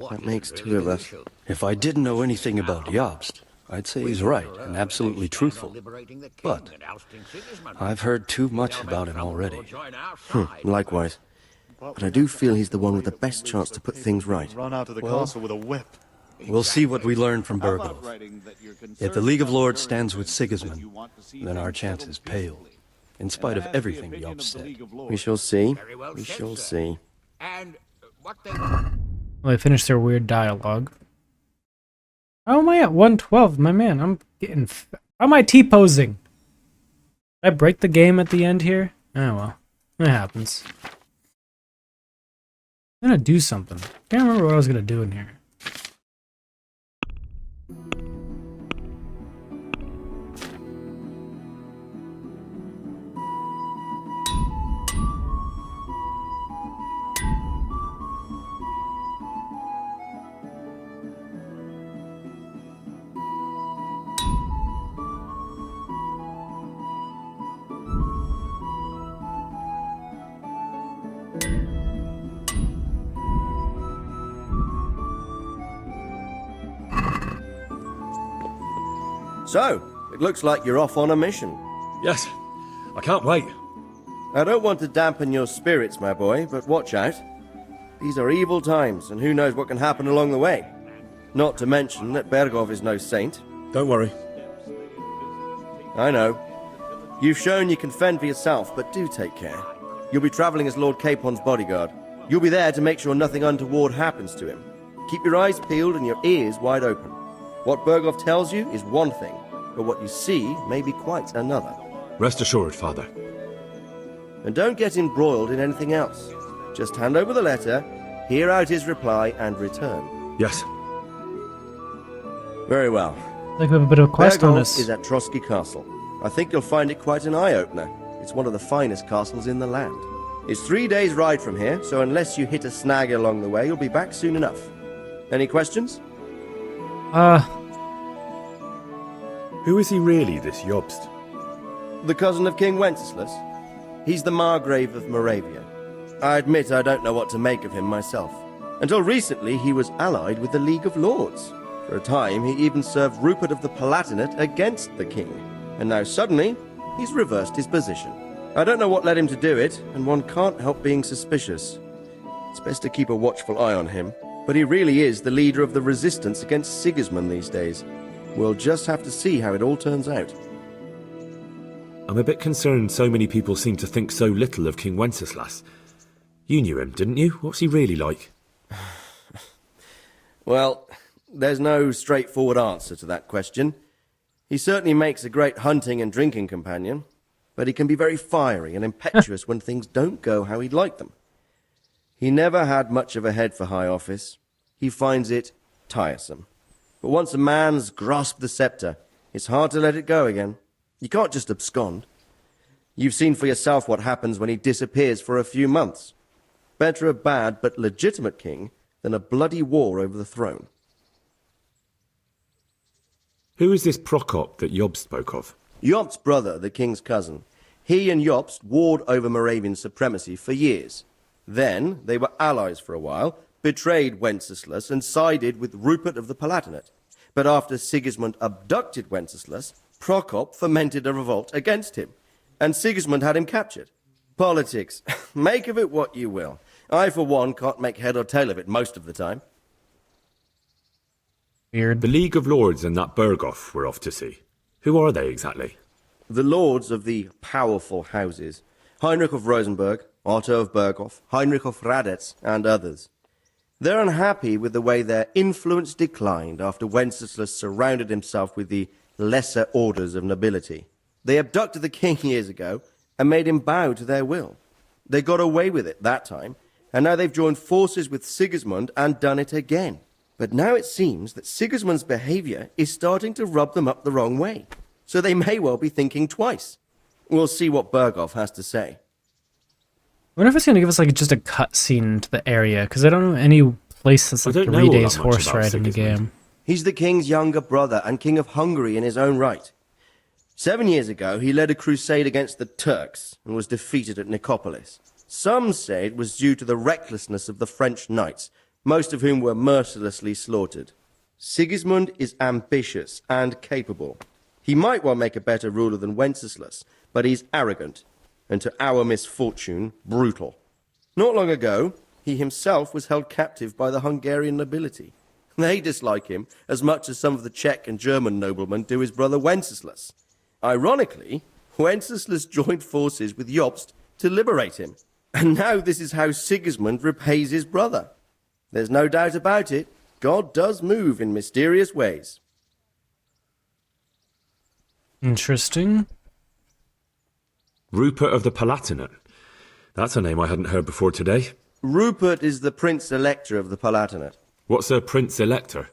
That makes two of us. If I didn't know anything about Jobst, I'd say he's right and absolutely truthful. But I've heard too much about him already. Likewise. But I do feel he's the one with the best chance to put things right. Run out of the castle with a whip. We'll see what we learn from Berghof. If the League of Lords stands with Sigismund, then our chances pale, in spite of everything Jobst said. We shall see. We shall see. And what they... Well, they finished their weird dialogue. How am I at 112? My man, I'm getting... How am I T-posing? Did I break the game at the end here? Oh well. It happens. I'm gonna do something. Can't remember what I was gonna do in here. So, it looks like you're off on a mission. Yes, I can't wait. I don't want to dampen your spirits, my boy, but watch out. These are evil times, and who knows what can happen along the way. Not to mention that Berghof is no saint. Don't worry. I know. You've shown you can fend for yourself, but do take care. You'll be traveling as Lord Capon's bodyguard. You'll be there to make sure nothing untoward happens to him. Keep your eyes peeled and your ears wide open. What Berghoff tells you is one thing, but what you see may be quite another. Rest assured, Father. And don't get embroiled in anything else. Just hand over the letter, hear out his reply, and return. Yes. Very well. Like we have a bit of a quest on Berghoff us. is at Trotsky Castle. I think you'll find it quite an eye-opener. It's one of the finest castles in the land. It's 3 days' ride from here, so unless you hit a snag along the way, you'll be back soon enough. Any questions? Who is he really, this Jobst? The cousin of King Wenceslas. He's the Margrave of Moravia. I admit I don't know what to make of him myself. Until recently, he was allied with the League of Lords. For a time, he even served Rupert of the Palatinate against the king. And now suddenly, he's reversed his position. I don't know what led him to do it, and one can't help being suspicious. It's best to keep a watchful eye on him, but he really is the leader of the resistance against Sigismund these days. We'll just have to see how it all turns out. I'm a bit concerned so many people seem to think so little of King Wenceslas. You knew him, didn't you? What's he really like? Well, there's no straightforward answer to that question. He certainly makes a great hunting and drinking companion, but he can be very fiery and impetuous when things don't go how he'd like them. He never had much of a head for high office. He finds it tiresome. But once a man's grasped the scepter, it's hard to let it go again. You can't just abscond. You've seen for yourself what happens when he disappears for a few months. Better a bad but legitimate king than a bloody war over the throne. Who is this Prokop that Jobst spoke of? Jobst's brother, the king's cousin. He and Jobst warred over Moravian supremacy for years. Then they were allies for a while, betrayed Wenceslas and sided with Rupert of the Palatinate. But after Sigismund abducted Wenceslas, Prokop fomented a revolt against him, and Sigismund had him captured. Politics. Make of it what you will. I, for one, can't make head or tail of it most of the time. Weird. The League of Lords and that Berghoff we're off to see. Who are they exactly? The lords of the powerful houses. Heinrich of Rosenberg, Otto of Berghoff, Heinrich of Radetz, and others. They're unhappy with the way their influence declined after Wenceslas surrounded himself with the lesser orders of nobility. They abducted the king years ago and made him bow to their will. They got away with it that time, and now they've joined forces with Sigismund and done it again. But now it seems that Sigismund's behavior is starting to rub them up the wrong way, so they may well be thinking twice. We'll see what Berghoff has to say. I wonder if it's going to give us like just a cutscene to the area, because I don't know any place that's like 3 days horse ride in the game. He's the king's younger brother and king of Hungary in his own right. 7 years ago, he led a crusade against the Turks and was defeated at Nicopolis. Some say it was due to the recklessness of the French knights, most of whom were mercilessly slaughtered. Sigismund is ambitious and capable. He might well make a better ruler than Wenceslas, but he's arrogant, and to our misfortune, brutal. Not long ago, he himself was held captive by the Hungarian nobility. They dislike him as much as some of the Czech and German noblemen do his brother Wenceslas. Ironically, Wenceslas joined forces with Jobst to liberate him. And now this is how Sigismund repays his brother. There's no doubt about it, God does move in mysterious ways. Interesting. Rupert of the Palatinate. That's a name I hadn't heard before today. Rupert is the Prince-Elector of the Palatinate. What's a Prince-Elector?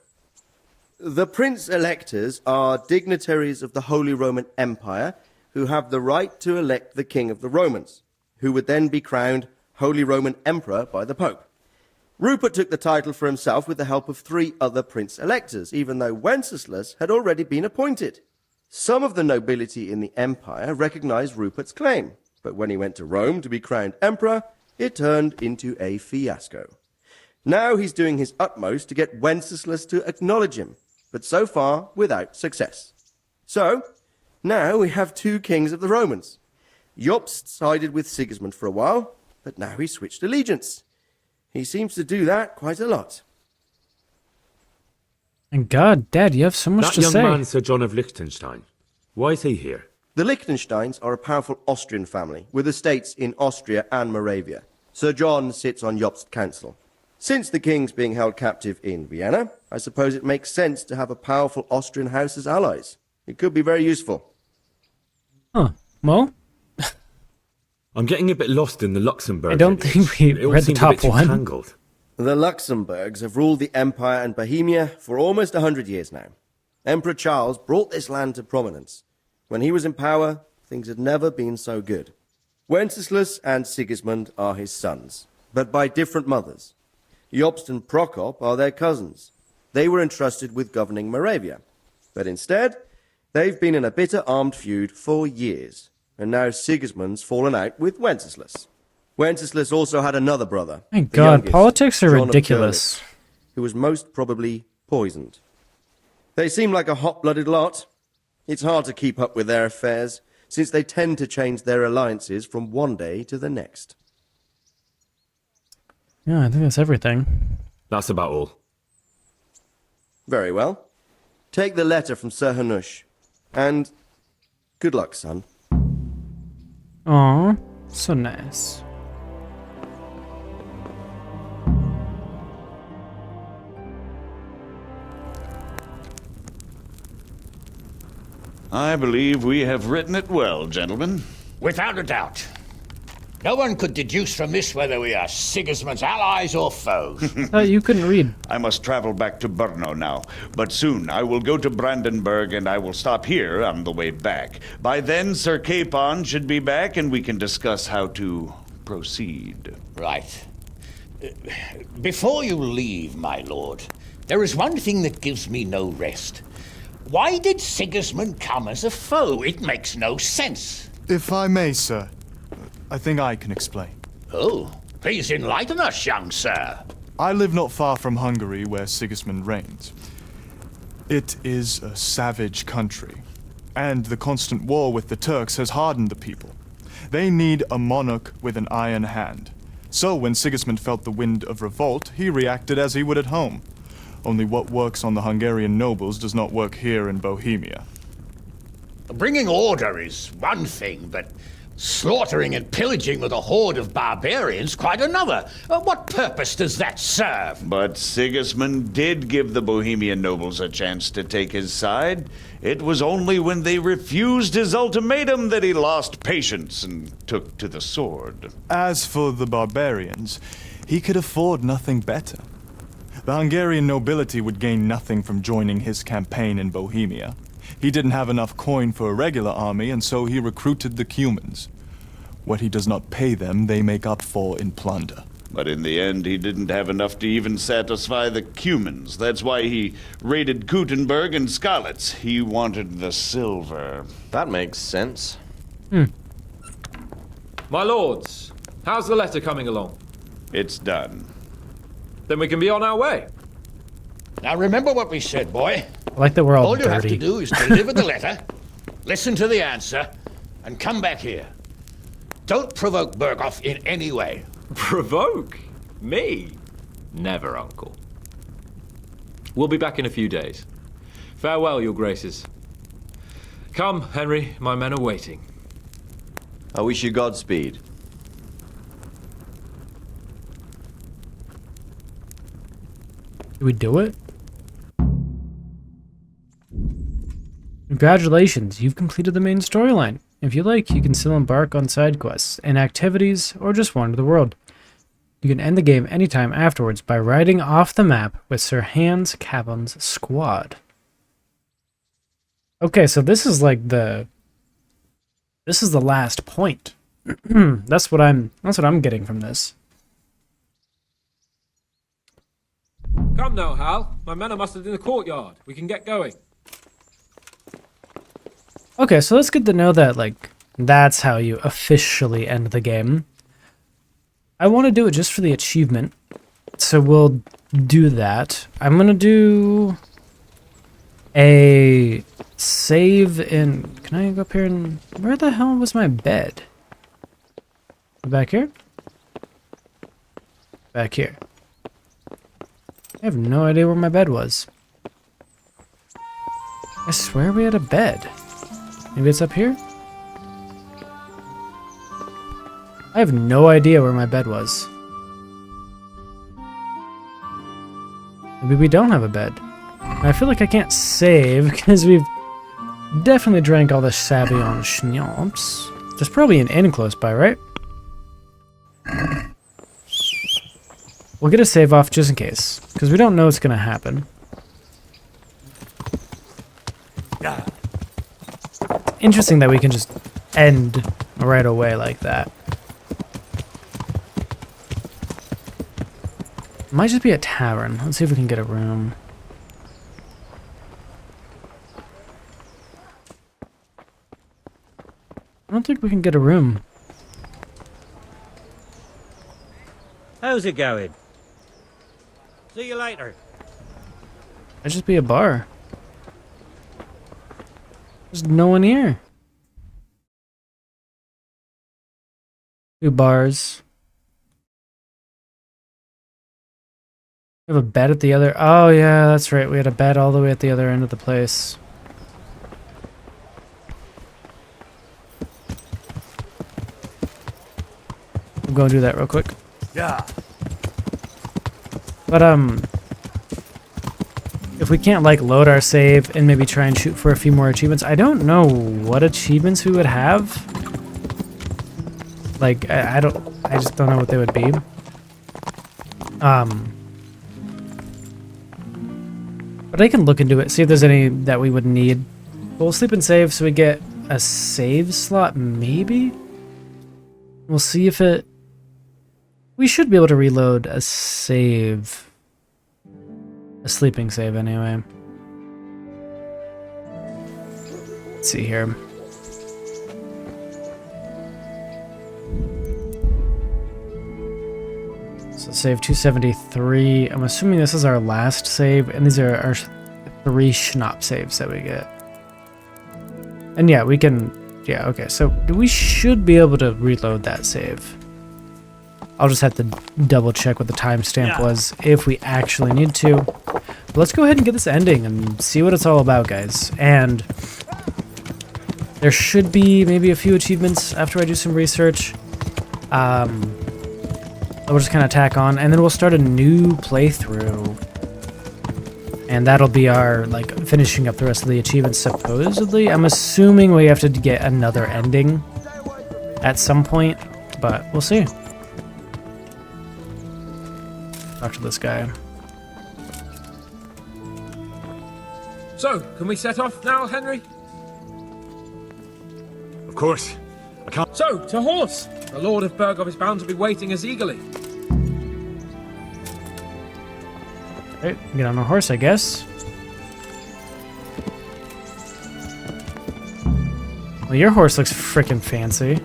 The Prince-Electors are dignitaries of the Holy Roman Empire who have the right to elect the King of the Romans, who would then be crowned Holy Roman Emperor by the Pope. Rupert took the title for himself with the help of 3 other Prince-Electors, even though Wenceslas had already been appointed. Some of the nobility in the empire recognized Rupert's claim, but when he went to Rome to be crowned emperor, it turned into a fiasco. Now he's doing his utmost to get Wenceslas to acknowledge him, but so far without success. So, now we have 2 kings of the Romans. Jobst sided with Sigismund for a while, but now he's switched allegiance. He seems to do that quite a lot. And God, Dad, you have so much to say. That young man, Sir John of Liechtenstein. Why is he here? The Liechtensteins are a powerful Austrian family with estates in Austria and Moravia. Sir John sits on Jobst's council. Since the king's being held captive in Vienna, I suppose it makes sense to have a powerful Austrian house as allies. It could be very useful. Huh. Well, I'm getting a bit lost in the Luxembourg. I don't think we read the top one. Tangled. The Luxembourgs have ruled the empire and Bohemia for almost 100 years now. Emperor Charles brought this land to prominence. When he was in power, things had never been so good. Wenceslas and Sigismund are his sons, but by different mothers. Jobst and Prokop are their cousins. They were entrusted with governing Moravia. But instead, they've been in a bitter armed feud for years. And now Sigismund's fallen out with Wenceslas. Wenceslas also had another brother. My God, youngest, politics are John of ridiculous. Görlitz, who was most probably poisoned. They seem like a hot-blooded lot. It's hard to keep up with their affairs, since they tend to change their alliances from one day to the next. Yeah, I think that's everything. That's about all. Very well. Take the letter from Sir Hanush. And good luck, son. Aw, so nice. I believe we have written it well, gentlemen. Without a doubt. No one could deduce from this whether we are Sigismund's allies or foes. You couldn't read. I must travel back to Brno now, but soon I will go to Brandenburg and I will stop here on the way back. By then, Sir Capon should be back and we can discuss how to proceed. Right. Before you leave, my lord, there is one thing that gives me no rest. Why did Sigismund come as a foe? It makes no sense. If I may, sir, I think I can explain. Oh, please enlighten us, young sir. I live not far from Hungary, where Sigismund reigns. It is a savage country, and the constant war with the Turks has hardened the people. They need a monarch with an iron hand. So when Sigismund felt the wind of revolt, he reacted as he would at home. Only what works on the Hungarian nobles does not work here in Bohemia. Bringing order is one thing, but slaughtering and pillaging with a horde of barbarians quite another. What purpose does that serve? But Sigismund did give the Bohemian nobles a chance to take his side. It was only when they refused his ultimatum that he lost patience and took to the sword. As for the barbarians, he could afford nothing better. The Hungarian nobility would gain nothing from joining his campaign in Bohemia. He didn't have enough coin for a regular army, and so he recruited the Cumans. What he does not pay them, they make up for in plunder. But in the end, he didn't have enough to even satisfy the Cumans. That's why he raided Kuttenberg and Skalitz. He wanted the silver. That makes sense. My lords, how's the letter coming along? It's done. Then we can be on our way. Now remember what we said, boy. I like that we're all you dirty. have to do is deliver the letter, listen to the answer, and come back here. Don't provoke Berghoff in any way. Provoke? Me? Never, Uncle. We'll be back in a few days. Farewell, your graces. Come, Henry, my men are waiting. I wish you Godspeed. Did we do it? Congratulations, you've completed the main storyline. If you like, you can still embark on side quests and activities, or just wander the world. You can end the game anytime afterwards by riding off the map with Sir Hans Capon's squad. Okay, so this is like the last point. That's what I'm getting from this. Come now, Hal. My men are mustered in the courtyard. We can get going. Okay, so it's good to know that, like, that's how you officially end the game. I want to do it just for the achievement, so we'll do that. I'm going to do a save in... Can I go up here and... Where the hell was my bed? Back here? Back here. I have no idea where my bed was. I swear we had a bed. Maybe it's up here? I have no idea where my bed was. Maybe we don't have a bed. I feel like I can't save because we've definitely drank all the Savion schnapps. There's probably an inn close by, right? We'll get a save off just in case, because we don't know what's going to happen. Interesting that we can just end right away like that. Might just be a tavern. Let's see if we can get a room. I don't think we can get a room. How's it going? See you later. Might just be a bar. There's no one here. 2 bars. We have a bed at the other... Oh, yeah, that's right. We had a bed all the way at the other end of the place. I'm going to do that real quick. Yeah. But, if we can't, like, load our save and maybe try and shoot for a few more achievements, I don't know what achievements we would have. Like, I just don't know what they would be. But I can look into it, see if there's any that we would need. But we'll sleep and save so we get a save slot, maybe? We'll see if it... We should be able to reload a save. A sleeping save, anyway. Let's see here. So save 273. I'm assuming this is our last save, and these are our 3 schnapps saves that we get. And yeah, we can... Yeah, okay, so we should be able to reload that save. I'll just have to double check what the timestamp was if we actually need to. But let's go ahead and get this ending and see what it's all about, guys. And there should be maybe a few achievements after I do some research. We'll just kind of tack on, and then we'll start a new playthrough. And that'll be our, like, finishing up the rest of the achievements, supposedly. I'm assuming we have to get another ending at some point, but we'll see. Talk to this guy. So, can we set off now, Henry? Of course. I can't... So, to horse! The Lord of Burgov is bound to be waiting us eagerly. Right, get on a horse, I guess. Well, your horse looks frickin' fancy.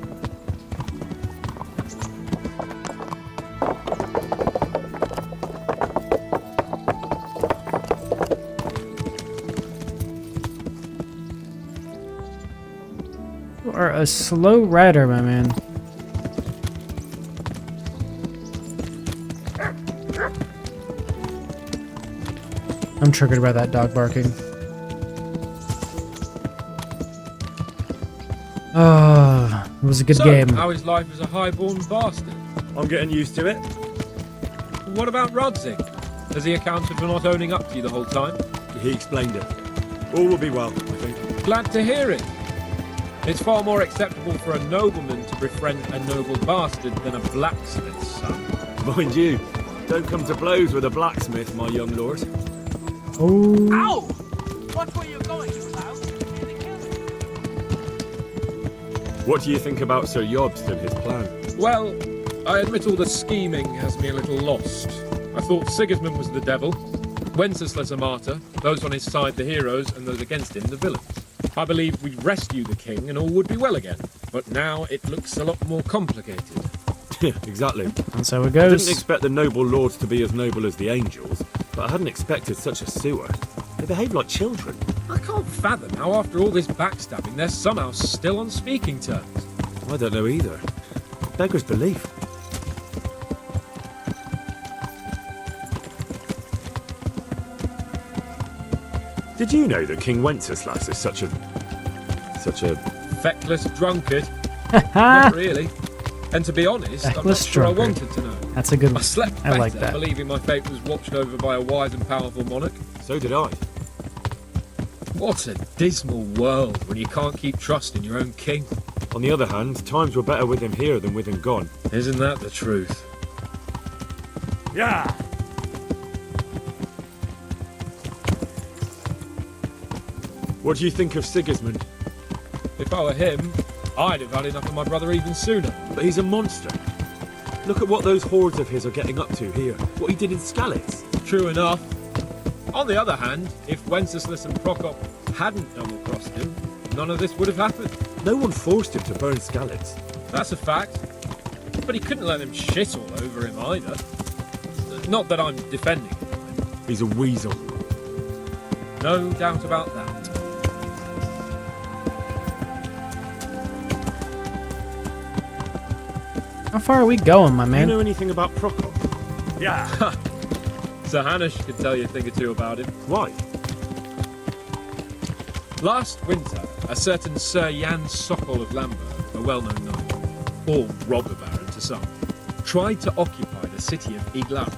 You are a slow rider, my man. I'm triggered by that dog barking. Oh, it was a good game. How is life as a highborn bastard? I'm getting used to it. What about Rodzig? Has he accounted for not owning up to you the whole time? He explained it. All will be well, I think. Glad to hear it. It's far more acceptable for a nobleman to befriend a noble bastard than a blacksmith's son. Mind you, don't come to blows with a blacksmith, my young lord. Oh. Ow! Watch where you're going, you loud. What do you think about Sir Jobst and his plan? Well, I admit all the scheming has me a little lost. I thought Sigismund was the devil, Wenceslas a martyr, those on his side the heroes, and those against him the villains. I believed we'd rescue the king and all would be well again, but now it looks a lot more complicated. Yeah, exactly. That's how it goes. I didn't expect the noble lords to be as noble as the angels, but I hadn't expected such a sewer. They behave like children. I can't fathom how after all this backstabbing they're somehow still on speaking terms. I don't know either. Beggars belief. Did you know that King Wenceslas is such a... Feckless drunkard? Not really. And to be honest, I'm not Feckless sure I drunkard. wanted to know. That's a good I one. slept I better like that. believing my fate was watched over by a wise and powerful monarch. So did I. What a dismal world when you can't keep trust in your own king. On the other hand, times were better with him here than with him gone. Isn't that the truth? Yeah. What do you think of Sigismund? If I were him, I'd have had enough of my brother even sooner. But he's a monster. Look at what those hordes of his are getting up to here. What he did in Skalitz. True enough. On the other hand, if Wenceslas and Prokop hadn't double-crossed him, none of this would have happened. No one forced him to burn Skalitz. That's a fact. But he couldn't let them shit all over him either. Not that I'm defending him. He's a weasel. No doubt about that. How far are we going, my man? Do you know anything about Prokop? Yeah. Sir Hanush could tell you a thing or two about him. Why? Last winter, a certain Sir Jan Sokol of Lamberg, a well-known knight, or robber baron to some, tried to occupy the city of Iglau,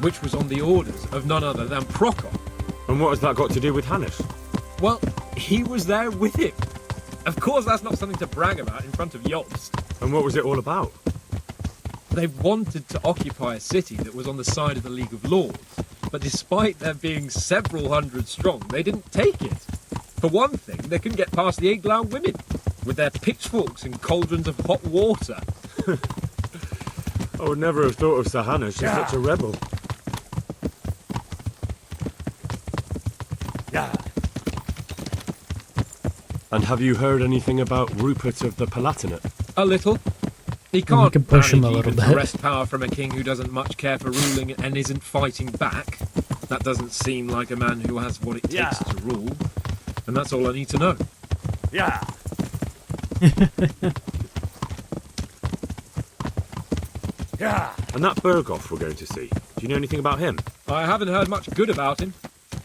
which was on the orders of none other than Prokop. And what has that got to do with Hanush? Well, he was there with him. Of course, that's not something to brag about in front of Jobst. And what was it all about? They wanted to occupy a city that was on the side of the League of Lords, but despite there being several hundred strong, they didn't take it. For one thing, they couldn't get past the Iglau women, with their pitchforks and cauldrons of hot water. I would never have thought of Sir Hanush as such a rebel. Yeah. And have you heard anything about Rupert of the Palatinate? A little. He can't can push him a manage little even to bit. wrest power from a king who doesn't much care for ruling and isn't fighting back. That doesn't seem like a man who has what it takes to rule. And that's all I need to know. Yeah. Yeah. And that Berghoff we're going to see, do you know anything about him? I haven't heard much good about him,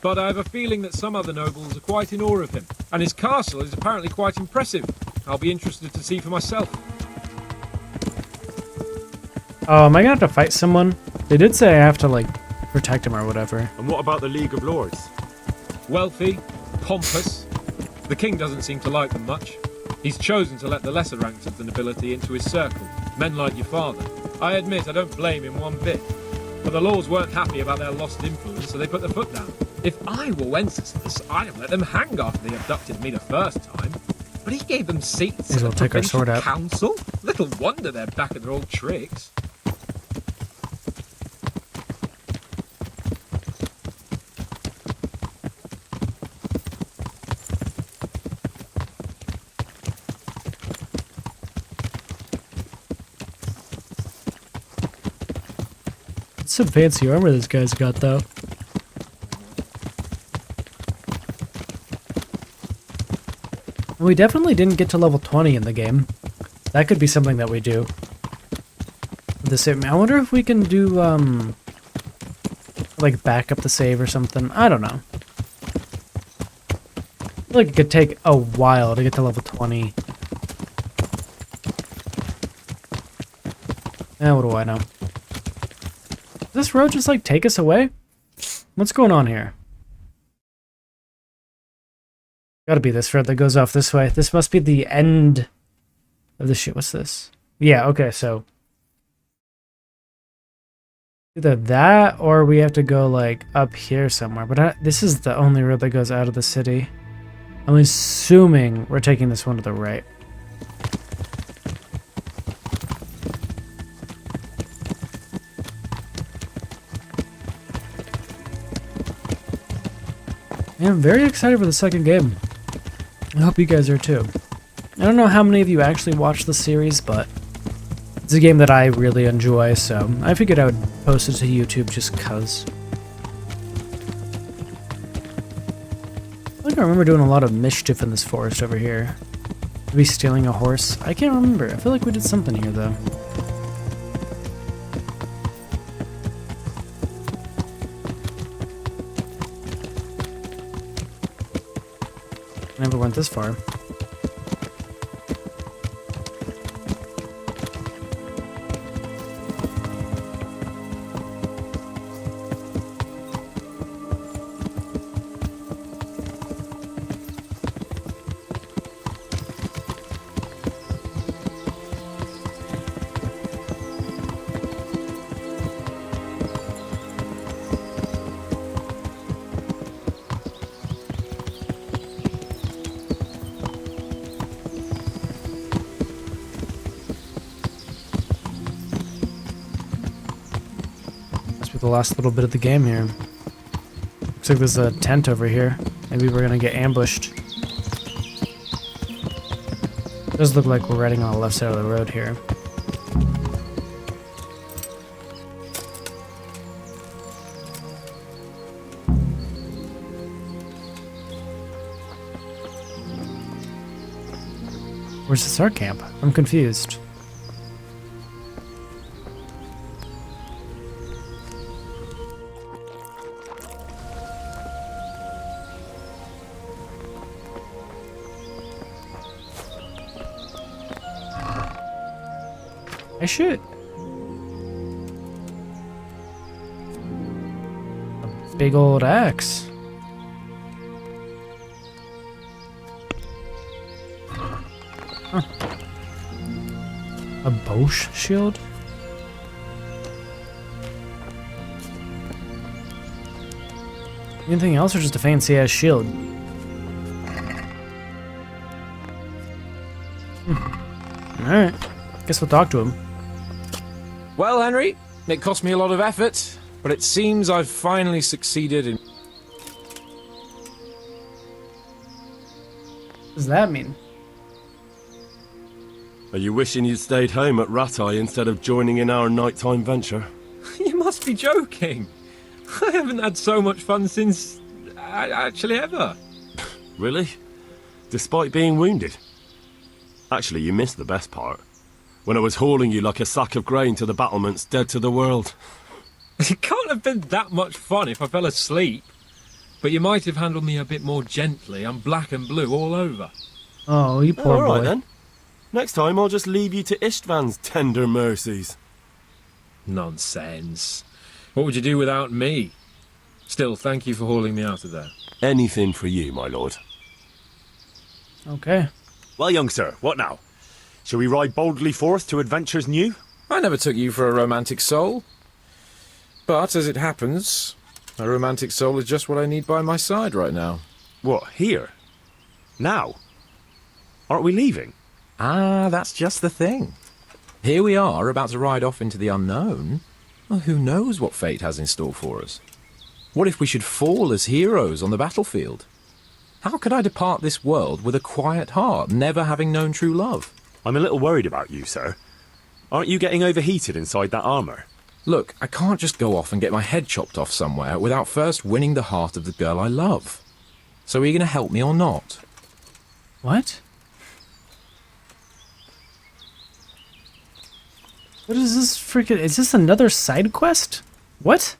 but I have a feeling that some other nobles are quite in awe of him. And his castle is apparently quite impressive. I'll be interested to see for myself. Oh, am I gonna have to fight someone? They did say I have to, like, protect him or whatever. And what about the League of Lords? Wealthy, pompous. The king doesn't seem to like them much. He's chosen to let the lesser ranks of the nobility into his circle, men like your father. I admit I don't blame him one bit. But the lords weren't happy about their lost influence, so they put their foot down. If I were Wenceslas, I'd have let them hang after they abducted me the first time. But he gave them seats As well at take the our sword out. council. Little wonder they're back at their old tricks. Some fancy armor this guy's got, though. We definitely didn't get to level 20 in the game. That could be something that we do. The same. I wonder if we can do, like, back up the save or something. I don't know. I feel like it could take a while to get to level 20. What do I know? Does this road just, like, take us away? What's going on here? Gotta be this road that goes off this way. This must be the end of the shit. What's this? Yeah, okay, so either that or we have to go, like, up here somewhere. But this is the only road that goes out of the city. I'm assuming we're taking this one to the right. Yeah, I'm very excited for the second game. I hope you guys are too. I don't know how many of you actually watch the series, but it's a game that I really enjoy, so I figured I would post it to YouTube just cuz. I think I remember doing a lot of mischief in this forest over here. Maybe stealing a horse? I can't remember. I feel like we did something here, though. Never went this far. the last little bit of the game here. Looks like there's a tent over here. Maybe we're gonna get ambushed. Does look like we're riding on the left side of the road here. Where's the start camp? I'm confused. I should. A big old axe. Huh. A bow shield? Anything else or just a fancy ass shield? Alright. Guess we'll talk to him. Well, Henry, it cost me a lot of effort, but it seems I've finally succeeded in... What does that mean? Are you wishing you'd stayed home at Ratai instead of joining in our nighttime venture? You must be joking. I haven't had so much fun since... actually ever. Really? Despite being wounded? Actually, you missed the best part. When I was hauling you like a sack of grain to the battlements, dead to the world. It can't have been that much fun if I fell asleep. But you might have handled me a bit more gently. I'm black and blue all over. Oh, you poor boy. All right, then. Next time, I'll just leave you to Istvan's tender mercies. Nonsense. What would you do without me? Still, thank you for hauling me out of there. Anything for you, my lord. Okay. Well, young sir, what now? Shall we ride boldly forth to adventures new? I never took you for a romantic soul. But, as it happens, a romantic soul is just what I need by my side right now. What, here? Now? Aren't we leaving? Ah, that's just the thing. Here we are, about to ride off into the unknown. Well, who knows what fate has in store for us? What if we should fall as heroes on the battlefield? How could I depart this world with a quiet heart, never having known true love? I'm a little worried about you, sir. Aren't you getting overheated inside that armour? Look, I can't just go off and get my head chopped off somewhere without first winning the heart of the girl I love. So are you going to help me or not? What? What is this freaking... Is this another side quest? What?